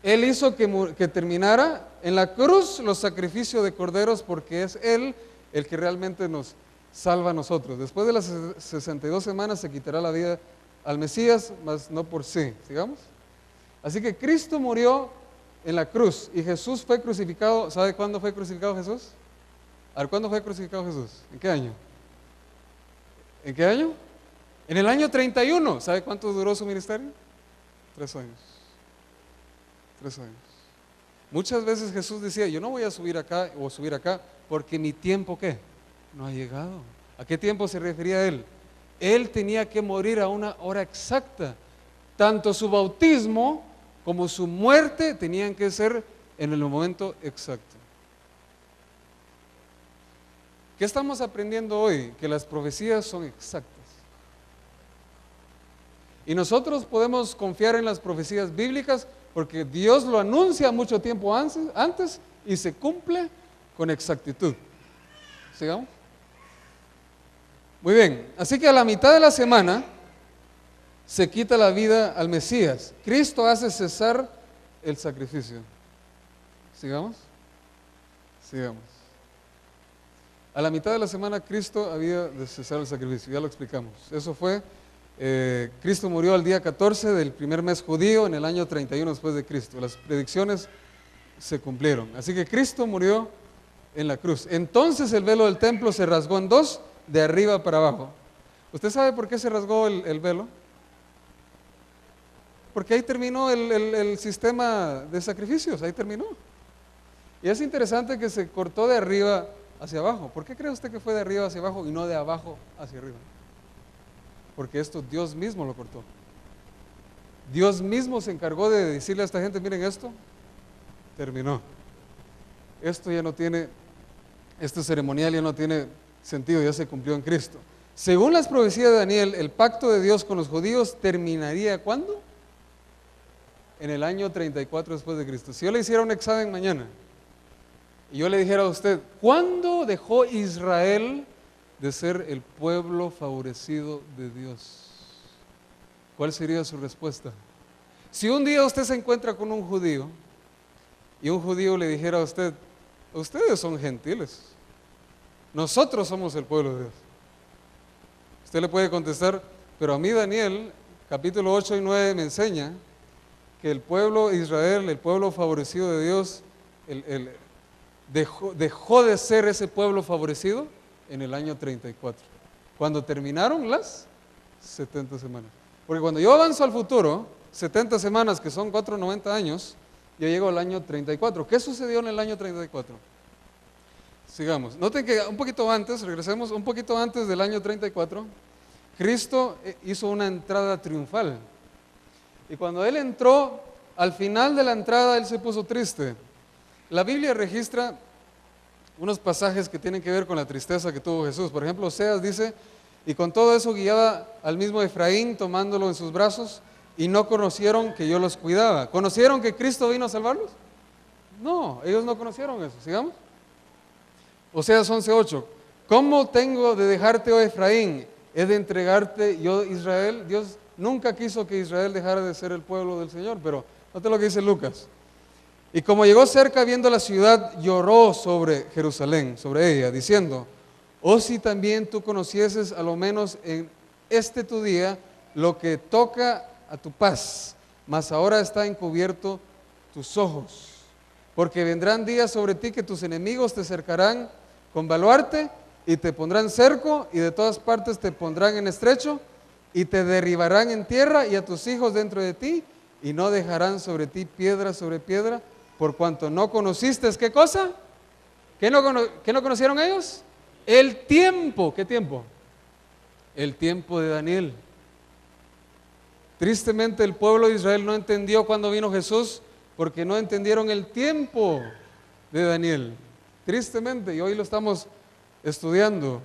Él hizo que terminara en la cruz los sacrificios de corderos, porque es Él el que realmente nos salva a nosotros. Después de las 62 semanas se quitará la vida al Mesías, mas no por sí. ¿Sigamos? Así que Cristo murió en la cruz y Jesús fue crucificado. ¿Sabe cuándo fue crucificado Jesús? A ver, ¿cuándo fue crucificado Jesús? ¿En qué año? ¿En qué año? En el año 31. ¿Sabe cuánto duró su ministerio? 3 años. 3 años. Muchas veces Jesús decía, yo no voy a subir acá o subir acá, porque mi tiempo, ¿qué? No ha llegado. ¿A qué tiempo se refería Él? Él tenía que morir a una hora exacta. Tanto su bautismo como su muerte tenían que ser en el momento exacto. ¿Qué estamos aprendiendo hoy? Que las profecías son exactas. Y nosotros podemos confiar en las profecías bíblicas porque Dios lo anuncia mucho tiempo antes y se cumple con exactitud. ¿Sigamos? Muy bien, así que a la mitad de la semana se quita la vida al Mesías. Cristo hace cesar el sacrificio. ¿Sigamos? Sigamos. A la mitad de la semana Cristo había de cesar el sacrificio, ya lo explicamos. Eso fue, Cristo murió al día 14 del primer mes judío en el año 31 después de Cristo. Las predicciones se cumplieron. Así que Cristo murió en la cruz. Entonces el velo del templo se rasgó en dos, de arriba para abajo. ¿Usted sabe por qué se rasgó el velo? Porque ahí terminó el sistema de sacrificios, ahí terminó. Y es interesante que se cortó de arriba hacia abajo. ¿Por qué cree usted que fue de arriba hacia abajo y no de abajo hacia arriba? Porque esto Dios mismo lo cortó. Dios mismo se encargó de decirle a esta gente, miren esto, terminó. Esto ya no tiene, este ceremonial ya no tiene sentido, ya se cumplió en Cristo. Según las profecías de Daniel, el pacto de Dios con los judíos terminaría ¿cuándo? En el año 34 después de Cristo. Si yo le hiciera un examen mañana y yo le dijera a usted, ¿cuándo dejó Israel de ser el pueblo favorecido de Dios? ¿Cuál sería su respuesta? Si un día usted se encuentra con un judío y un judío le dijera a usted, ustedes son gentiles, nosotros somos el pueblo de Dios. Usted le puede contestar, pero a mí Daniel, capítulo 8 y 9 me enseña que el pueblo de Israel, el pueblo favorecido de Dios, dejó de ser ese pueblo favorecido en el año 34, cuando terminaron las 70 semanas. Porque cuando yo avanzo al futuro, 70 semanas, que son 490 años, yo llego al año 34. ¿Qué sucedió en el año 34? Sigamos. Noten que un poquito antes, regresemos, un poquito antes del año 34, Cristo hizo una entrada triunfal. Y cuando Él entró, al final de la entrada, Él se puso triste. La Biblia registra unos pasajes que tienen que ver con la tristeza que tuvo Jesús. Por ejemplo, Oseas dice, y con todo eso guiaba al mismo Efraín, tomándolo en sus brazos, y no conocieron que yo los cuidaba. ¿Conocieron que Cristo vino a salvarlos? No, ellos no conocieron eso. Sigamos. Oseas 11:8. ¿Cómo tengo de dejarte, oh Efraín? ¿He de entregarte yo, Israel? Dios nunca quiso que Israel dejara de ser el pueblo del Señor, pero note lo que dice Lucas. Y como llegó cerca viendo la ciudad, lloró sobre Jerusalén, sobre ella, diciendo, oh si también tú conocieses a lo menos en este tu día lo que toca a tu paz, mas ahora está encubierto tus ojos. Porque vendrán días sobre ti que tus enemigos te cercarán con baluarte y te pondrán cerco y de todas partes te pondrán en estrecho y te derribarán en tierra y a tus hijos dentro de ti y no dejarán sobre ti piedra sobre piedra por cuanto no conociste, ¿qué cosa? ¿Qué no conocieron ellos? El tiempo. ¿Qué tiempo? El tiempo de Daniel. Tristemente el pueblo de Israel no entendió cuando vino Jesús porque no entendieron el tiempo de Daniel. Tristemente, y hoy lo estamos estudiando.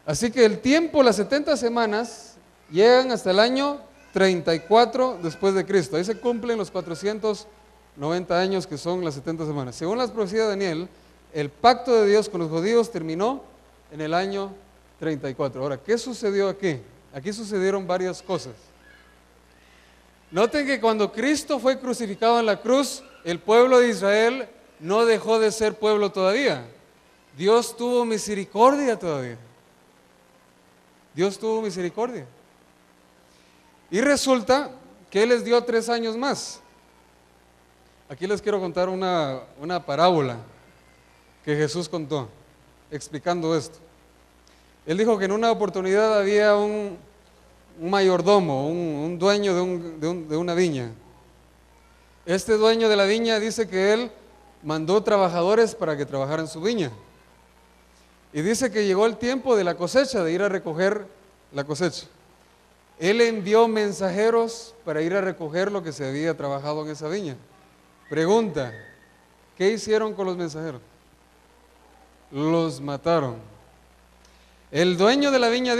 Así que el tiempo, las 70 semanas, llegan hasta el año 34 después de Cristo. Ahí se cumplen los 490 años que son las 70 semanas. Según las profecías de Daniel, el pacto de Dios con los judíos terminó en el año 34. Ahora, ¿qué sucedió aquí? Aquí sucedieron varias cosas. Noten que cuando Cristo fue crucificado en la cruz, el pueblo de Israel no dejó de ser pueblo todavía. Dios tuvo misericordia todavía. Dios tuvo misericordia. Y resulta que Él les dio 3 años más. Aquí les quiero contar una parábola que Jesús contó, explicando esto. Él dijo que en una oportunidad había un mayordomo, un dueño de una viña. Este dueño de la viña dice que él mandó trabajadores para que trabajaran su viña. Y dice que llegó el tiempo de la cosecha, de ir a recoger la cosecha. Él envió mensajeros para ir a recoger lo que se había trabajado en esa viña. Pregunta, ¿qué hicieron con los mensajeros? Los mataron. El dueño de la viña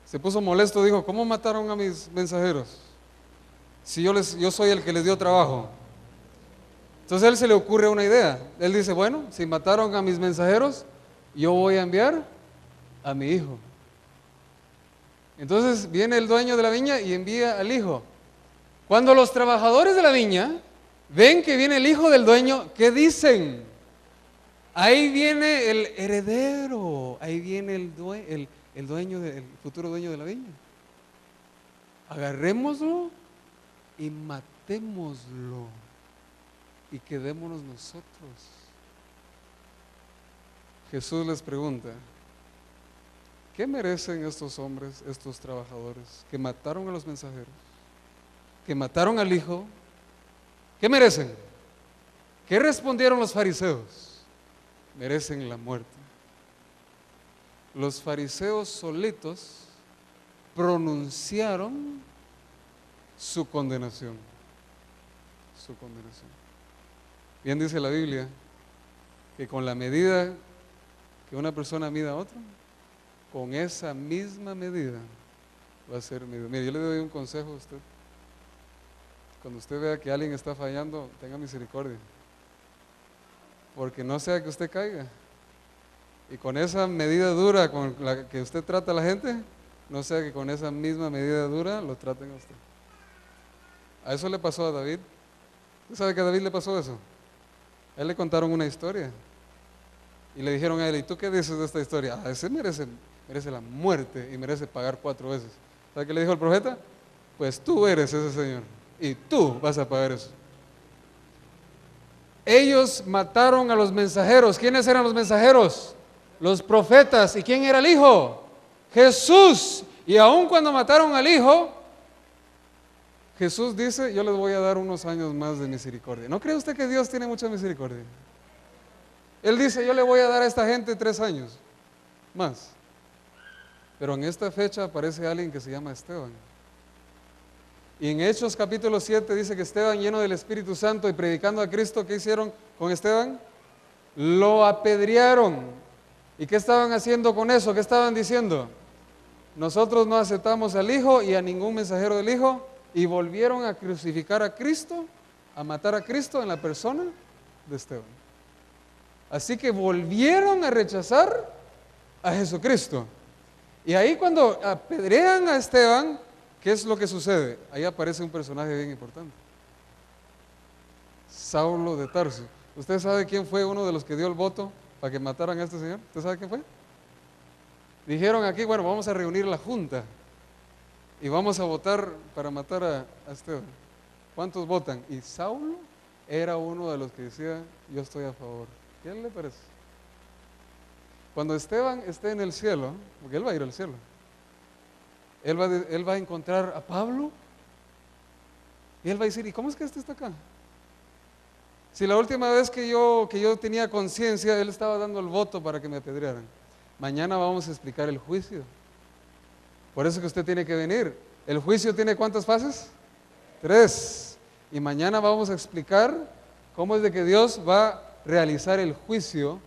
se puso molesto, dijo, ¿cómo mataron a mis mensajeros? Si yo soy el que les dio trabajo. Entonces a él se le ocurre una idea. Él dice, bueno, si mataron a mis mensajeros, yo voy a enviar a mi hijo. Entonces viene el dueño de la viña y envía al hijo. Cuando los trabajadores de la viña ven que viene el hijo del dueño, ¿qué dicen? Ahí viene el heredero, ahí viene el futuro dueño de la viña. Agarrémoslo y matémoslo y quedémonos nosotros. Jesús les pregunta, ¿qué merecen estos hombres, estos trabajadores que mataron a los mensajeros, que mataron al hijo? ¿Qué merecen? ¿Qué respondieron los fariseos? Merecen la muerte. Los fariseos solitos pronunciaron su condenación. Su condenación. Bien dice la Biblia que con la medida que una persona mida a otra, con esa misma medida va a ser medido. Mire, yo le doy un consejo a usted. Cuando usted vea que alguien está fallando, tenga misericordia, porque no sea que usted caiga. Y con esa medida dura con la que usted trata a la gente, no sea que con esa misma medida dura lo traten a usted. A eso le pasó a David. ¿Usted sabe que a David le pasó eso? A él le contaron una historia y le dijeron a él: ¿y tú qué dices de esta historia? Ese merece la muerte y merece pagar 4 veces. ¿Sabe qué le dijo el profeta? Pues tú eres ese señor y tú vas a pagar eso. Ellos mataron a los mensajeros. ¿Quiénes eran los mensajeros? Los profetas. ¿Y quién era el hijo? Jesús. Y aun cuando mataron al hijo, Jesús dice: yo les voy a dar unos años más de misericordia. ¿No cree usted que Dios tiene mucha misericordia? Él dice: yo le voy a dar a esta gente 3 años más. Pero en esta fecha aparece alguien que se llama Esteban. Y en Hechos capítulo 7 dice que Esteban, lleno del Espíritu Santo y predicando a Cristo, ¿qué hicieron con Esteban? Lo apedrearon. ¿Y qué estaban haciendo con eso? ¿Qué estaban diciendo? Nosotros no aceptamos al Hijo y a ningún mensajero del Hijo. Y volvieron a crucificar a Cristo, a matar a Cristo en la persona de Esteban. Así que volvieron a rechazar a Jesucristo. Y ahí cuando apedrean a Esteban, ¿qué es lo que sucede? Ahí aparece un personaje bien importante. Saulo de Tarso. ¿Usted sabe quién fue uno de los que dio el voto para que mataran a este señor? ¿Usted sabe quién fue? Dijeron aquí: bueno, vamos a reunir la junta y vamos a votar para matar a Esteban. ¿Cuántos votan? Y Saulo era uno de los que decía: yo estoy a favor. ¿Qué le parece? Cuando Esteban esté en el cielo, porque él va a ir al cielo, él va a encontrar a Pablo y él va a decir: ¿y cómo es que este está acá? Si la última vez que yo tenía conciencia, él estaba dando el voto para que me apedrearan. Mañana vamos a explicar el juicio. Por eso que usted tiene que venir. ¿El juicio tiene cuántas fases? 3. Y mañana vamos a explicar cómo es de que Dios va a realizar el juicio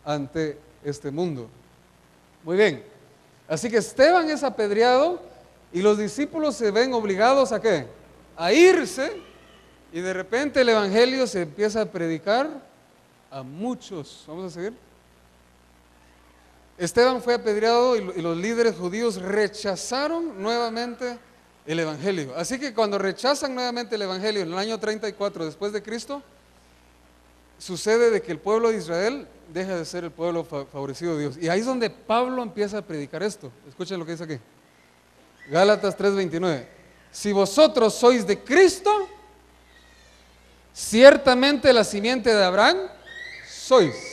ante este mundo. Muy bien. Así que Esteban es apedreado y los discípulos se ven obligados ¿a qué? A irse, y de repente el evangelio se empieza a predicar a muchos. Vamos a seguir. Esteban fue apedreado y los líderes judíos rechazaron nuevamente el evangelio. Así que cuando rechazan nuevamente el evangelio en el año 34 después de Cristo, sucede de que el pueblo de Israel deja de ser el pueblo favorecido de Dios. Y ahí es donde Pablo empieza a predicar esto. Escuchen lo que dice aquí. Gálatas 3:29. Si vosotros sois de Cristo, ciertamente la simiente de Abraham sois,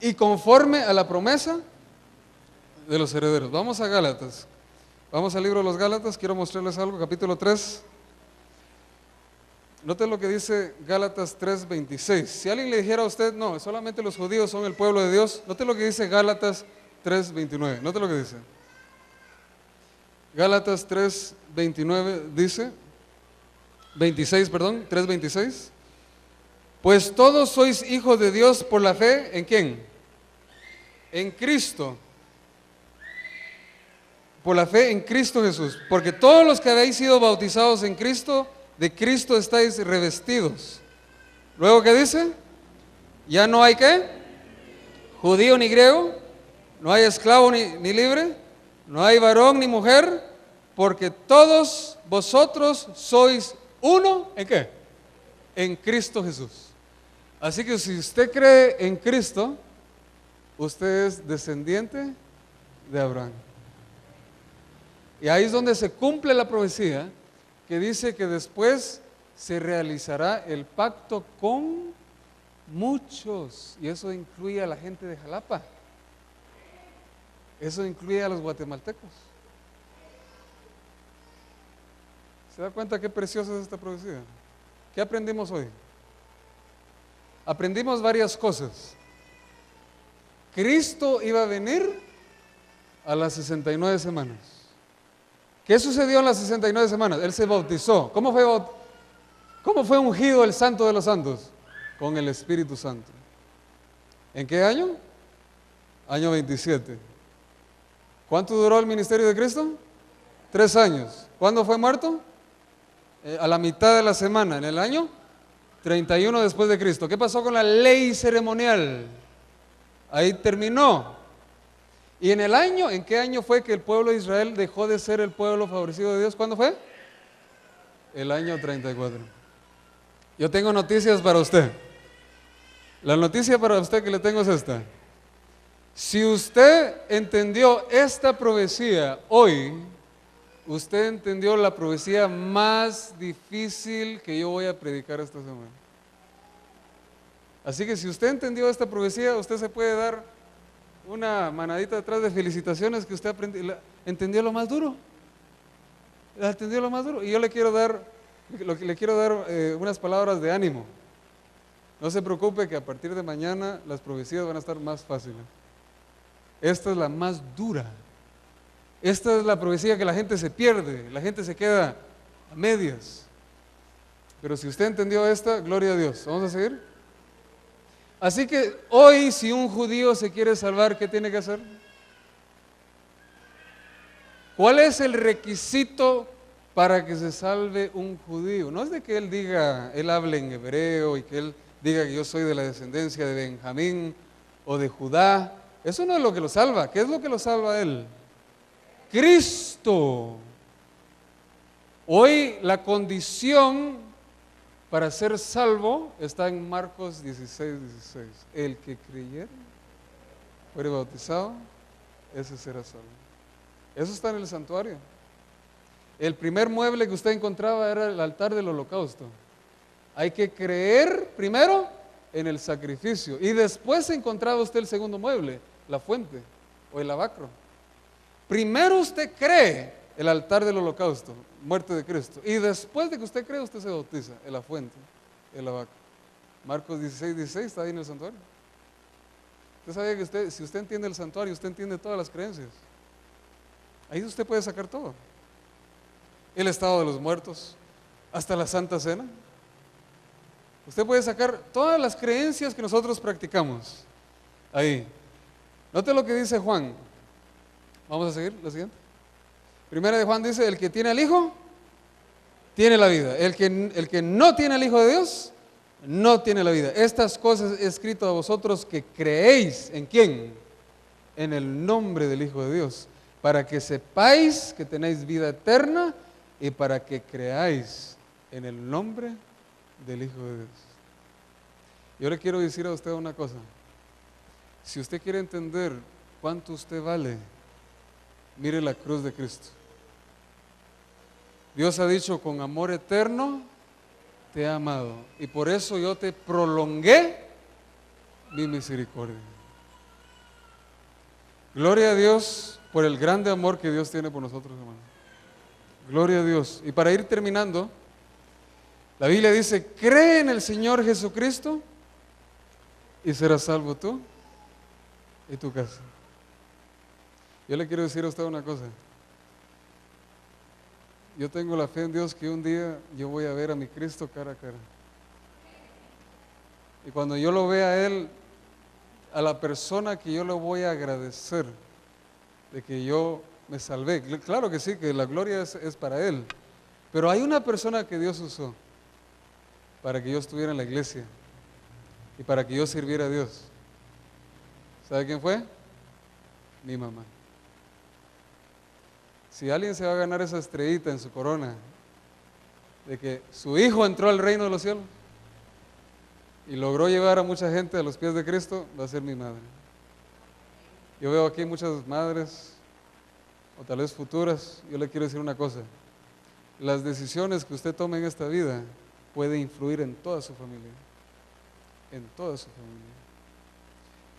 y conforme a la promesa de los herederos. Vamos a Gálatas. Vamos al libro de los Gálatas. Quiero mostrarles algo, capítulo 3. Noten lo que dice Gálatas 3:26. Si alguien le dijera a usted: no, solamente los judíos son el pueblo de Dios, note lo que dice Gálatas 3:29. Note lo que dice. Gálatas 3:29 dice, 3:26. Pues todos sois hijos de Dios por la fe, ¿en quién? En Cristo. Por la fe en Cristo Jesús. Porque todos los que habéis sido bautizados en Cristo, de Cristo estáis revestidos. Luego, ¿qué dice? Ya no hay ¿qué? Judío ni griego, no hay esclavo ni libre, no hay varón ni mujer, porque todos vosotros sois uno, ¿en qué? En Cristo Jesús. Así que si usted cree en Cristo, usted es descendiente de Abraham. Y ahí es donde se cumple la profecía que dice que después se realizará el pacto con muchos. Y eso incluye a la gente de Jalapa. Eso incluye a los guatemaltecos. ¿Se da cuenta qué preciosa es esta profecía? ¿Qué aprendimos hoy? Aprendimos varias cosas. Cristo iba a venir a las 69 semanas. ¿Qué sucedió en las 69 semanas? Él se bautizó. ¿Cómo fue ungido el Santo de los Santos? Con el Espíritu Santo. ¿En qué año? Año 27. ¿Cuánto duró el ministerio de Cristo? 3 años. ¿Cuándo fue muerto? A la mitad de la semana, en el año 31 después de Cristo. ¿Qué pasó con la ley ceremonial? Ahí terminó. ¿Y en qué año fue que el pueblo de Israel dejó de ser el pueblo favorecido de Dios? ¿Cuándo fue? El año 34. Yo tengo noticias para usted. La noticia para usted que le tengo es esta. Si usted entendió esta profecía hoy, usted entendió la profecía más difícil que yo voy a predicar esta semana. Así que si usted entendió esta profecía, usted se puede dar una manadita atrás de felicitaciones que usted entendió lo más duro. Entendió lo más duro. Y yo le quiero dar unas palabras de ánimo. No se preocupe que a partir de mañana las profecías van a estar más fáciles. Esta es la más dura. Esta es la profecía que la gente se pierde, la gente se queda a medias. Pero si usted entendió esta, gloria a Dios. ¿Vamos a seguir? Así que hoy, si un judío se quiere salvar, ¿qué tiene que hacer? ¿Cuál es el requisito para que se salve un judío? No es de que él hable en hebreo y que él diga que yo soy de la descendencia de Benjamín o de Judá. Eso no es lo que lo salva. ¿Qué es lo que lo salva a él? Cristo. Hoy la condición para ser salvo está en Marcos 16:16. El que creyere, fuere bautizado, ese será salvo. Eso está en el santuario. El primer mueble que usted encontraba era el altar del holocausto. Hay que creer primero en el sacrificio y después encontraba usted el segundo mueble, la fuente o el lavacro. Primero usted cree el altar del holocausto, muerte de Cristo, y después de que usted cree, usted se bautiza en la fuente, el lavacro. Marcos 16:16 está ahí en el santuario. Usted sabía que si usted entiende el santuario, usted entiende todas las creencias. Ahí usted puede sacar todo. El estado de los muertos, hasta la Santa Cena. Usted puede sacar todas las creencias que nosotros practicamos. Ahí. Note lo que dice Juan. Vamos a seguir, la siguiente. Primera de Juan dice, el que tiene al Hijo, tiene la vida. El que no tiene al Hijo de Dios, no tiene la vida. Estas cosas he escrito a vosotros que creéis, ¿en quién? En el nombre del Hijo de Dios, para que sepáis que tenéis vida eterna y para que creáis en el nombre del Hijo de Dios. Yo le quiero decir a usted una cosa. Si usted quiere entender cuánto usted vale, mire la cruz de Cristo. Dios ha dicho, con amor eterno te he amado, y por eso yo te prolongué mi misericordia. Gloria a Dios por el grande amor que Dios tiene por nosotros, hermano. Gloria a Dios. Y para ir terminando, la Biblia dice, cree en el Señor Jesucristo y serás salvo tú y tu casa. Yo le quiero decir a usted una cosa. Yo tengo la fe en Dios que un día yo voy a ver a mi Cristo cara a cara. Y cuando yo lo vea a Él, a la persona que yo le voy a agradecer de que yo me salvé. Claro que sí, que la gloria es para Él. Pero hay una persona que Dios usó para que yo estuviera en la iglesia y para que yo sirviera a Dios. ¿Sabe quién fue? Mi mamá. Si alguien se va a ganar esa estrellita en su corona de que su hijo entró al reino de los cielos y logró llevar a mucha gente a los pies de Cristo, va a ser mi madre. Yo veo aquí muchas madres, o tal vez futuras. Yo le quiero decir una cosa: las decisiones que usted tome en esta vida pueden influir en toda su familia, en toda su familia.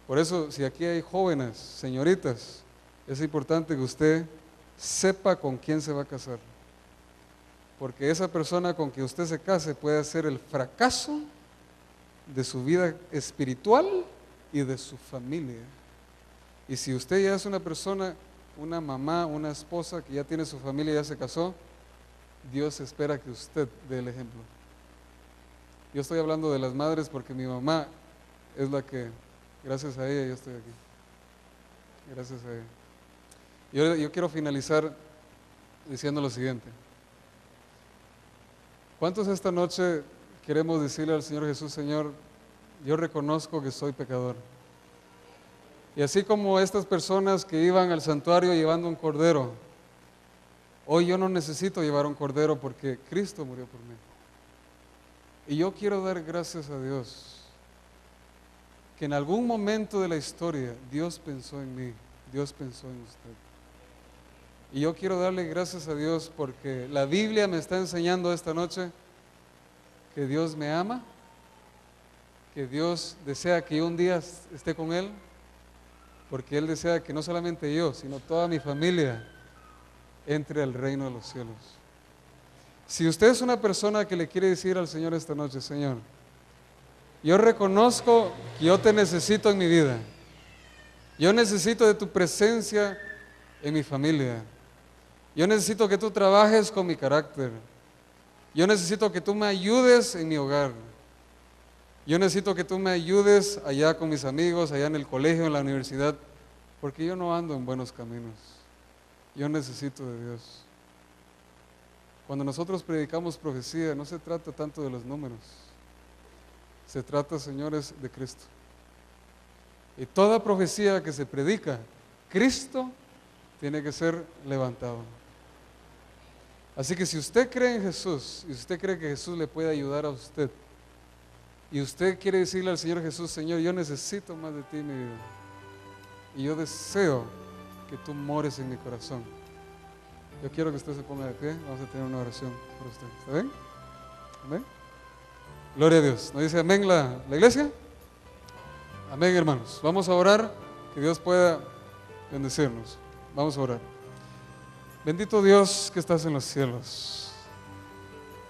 Por eso, si aquí hay jóvenes, señoritas, es importante que usted sepa con quién se va a casar, porque esa persona con que usted se case puede ser el fracaso de su vida espiritual y de su familia. Y si usted ya es una persona, una mamá, una esposa que ya tiene su familia, ya se casó, Dios espera que usted dé el ejemplo. Yo estoy hablando de las madres porque mi mamá es la que, gracias a ella, yo estoy aquí. Gracias a ella. Yo quiero finalizar diciendo lo siguiente. ¿Cuántos esta noche queremos decirle al Señor Jesús, Señor, yo reconozco que soy pecador? Y así como estas personas que iban al santuario llevando un cordero, hoy yo no necesito llevar un cordero porque Cristo murió por mí. Y yo quiero dar gracias a Dios que en algún momento de la historia Dios pensó en mí, Dios pensó en usted. Y yo quiero darle gracias a Dios porque la Biblia me está enseñando esta noche que Dios me ama, que Dios desea que yo un día esté con Él, porque Él desea que no solamente yo, sino toda mi familia entre al reino de los cielos. Si usted es una persona que le quiere decir al Señor esta noche, Señor, yo reconozco que yo te necesito en mi vida, yo necesito de tu presencia en mi familia, yo necesito que tú trabajes con mi carácter, yo necesito que tú me ayudes en mi hogar, yo necesito que tú me ayudes allá con mis amigos, allá en el colegio, en la universidad, porque yo no ando en buenos caminos, yo necesito de Dios. Cuando nosotros predicamos profecía, no se trata tanto de los números, se trata, señores, de Cristo. Y toda profecía que se predica, Cristo tiene que ser levantado. Así que si usted cree en Jesús, y si usted cree que Jesús le puede ayudar a usted, y usted quiere decirle al Señor Jesús, Señor, yo necesito más de ti en mi vida, y yo deseo que tú mores en mi corazón, yo quiero que usted se ponga de pie, vamos a tener una oración por usted, ¿está bien? ¿Amén? Gloria a Dios. ¿No dice amén la iglesia? Amén, hermanos. Vamos a orar, que Dios pueda bendecirnos. Vamos a orar. Bendito Dios que estás en los cielos.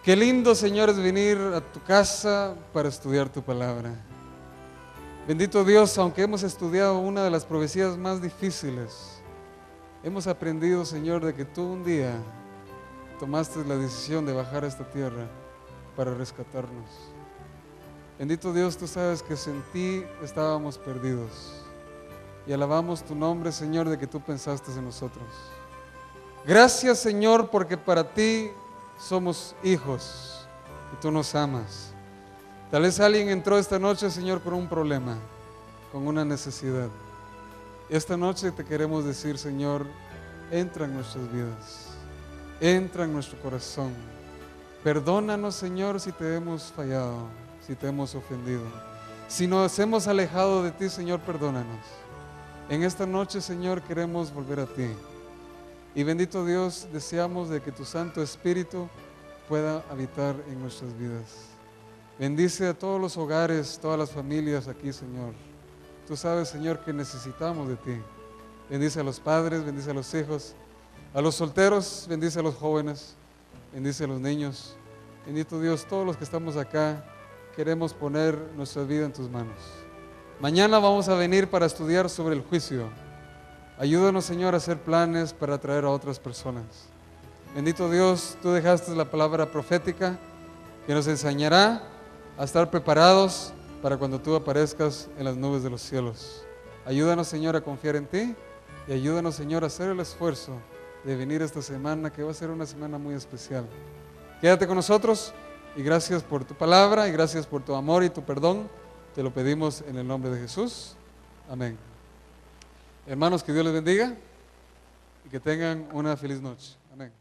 Qué lindo, Señor, es venir a tu casa para estudiar tu palabra. Bendito Dios, aunque hemos estudiado una de las profecías más difíciles, hemos aprendido, Señor, de que tú un día tomaste la decisión de bajar a esta tierra para rescatarnos. Bendito Dios, tú sabes que sin ti estábamos perdidos. Y alabamos tu nombre, Señor, de que tú pensaste en nosotros. Gracias, Señor, porque para ti somos hijos y tú nos amas. Tal vez alguien entró esta noche, Señor, con un problema, con una necesidad. Esta noche te queremos decir, Señor, entra en nuestras vidas, entra en nuestro corazón. Perdónanos, Señor, si te hemos fallado, si te hemos ofendido. Si nos hemos alejado de ti, Señor, perdónanos. En esta noche, Señor, queremos volver a ti. Y bendito Dios, deseamos de que tu Santo Espíritu pueda habitar en nuestras vidas. Bendice a todos los hogares, todas las familias aquí, Señor. Tú sabes, Señor, que necesitamos de ti. Bendice a los padres, bendice a los hijos, a los solteros, bendice a los jóvenes, bendice a los niños. Bendito Dios, todos los que estamos acá, queremos poner nuestra vida en tus manos. Mañana vamos a venir para estudiar sobre el juicio. Ayúdanos, Señor, a hacer planes para atraer a otras personas. Bendito Dios, tú dejaste la palabra profética que nos enseñará a estar preparados para cuando tú aparezcas en las nubes de los cielos. Ayúdanos, Señor, a confiar en ti y ayúdanos, Señor, a hacer el esfuerzo de venir esta semana, que va a ser una semana muy especial. Quédate con nosotros y gracias por tu palabra y gracias por tu amor y tu perdón. Te lo pedimos en el nombre de Jesús. Amén. Hermanos, que Dios les bendiga y que tengan una feliz noche. Amén.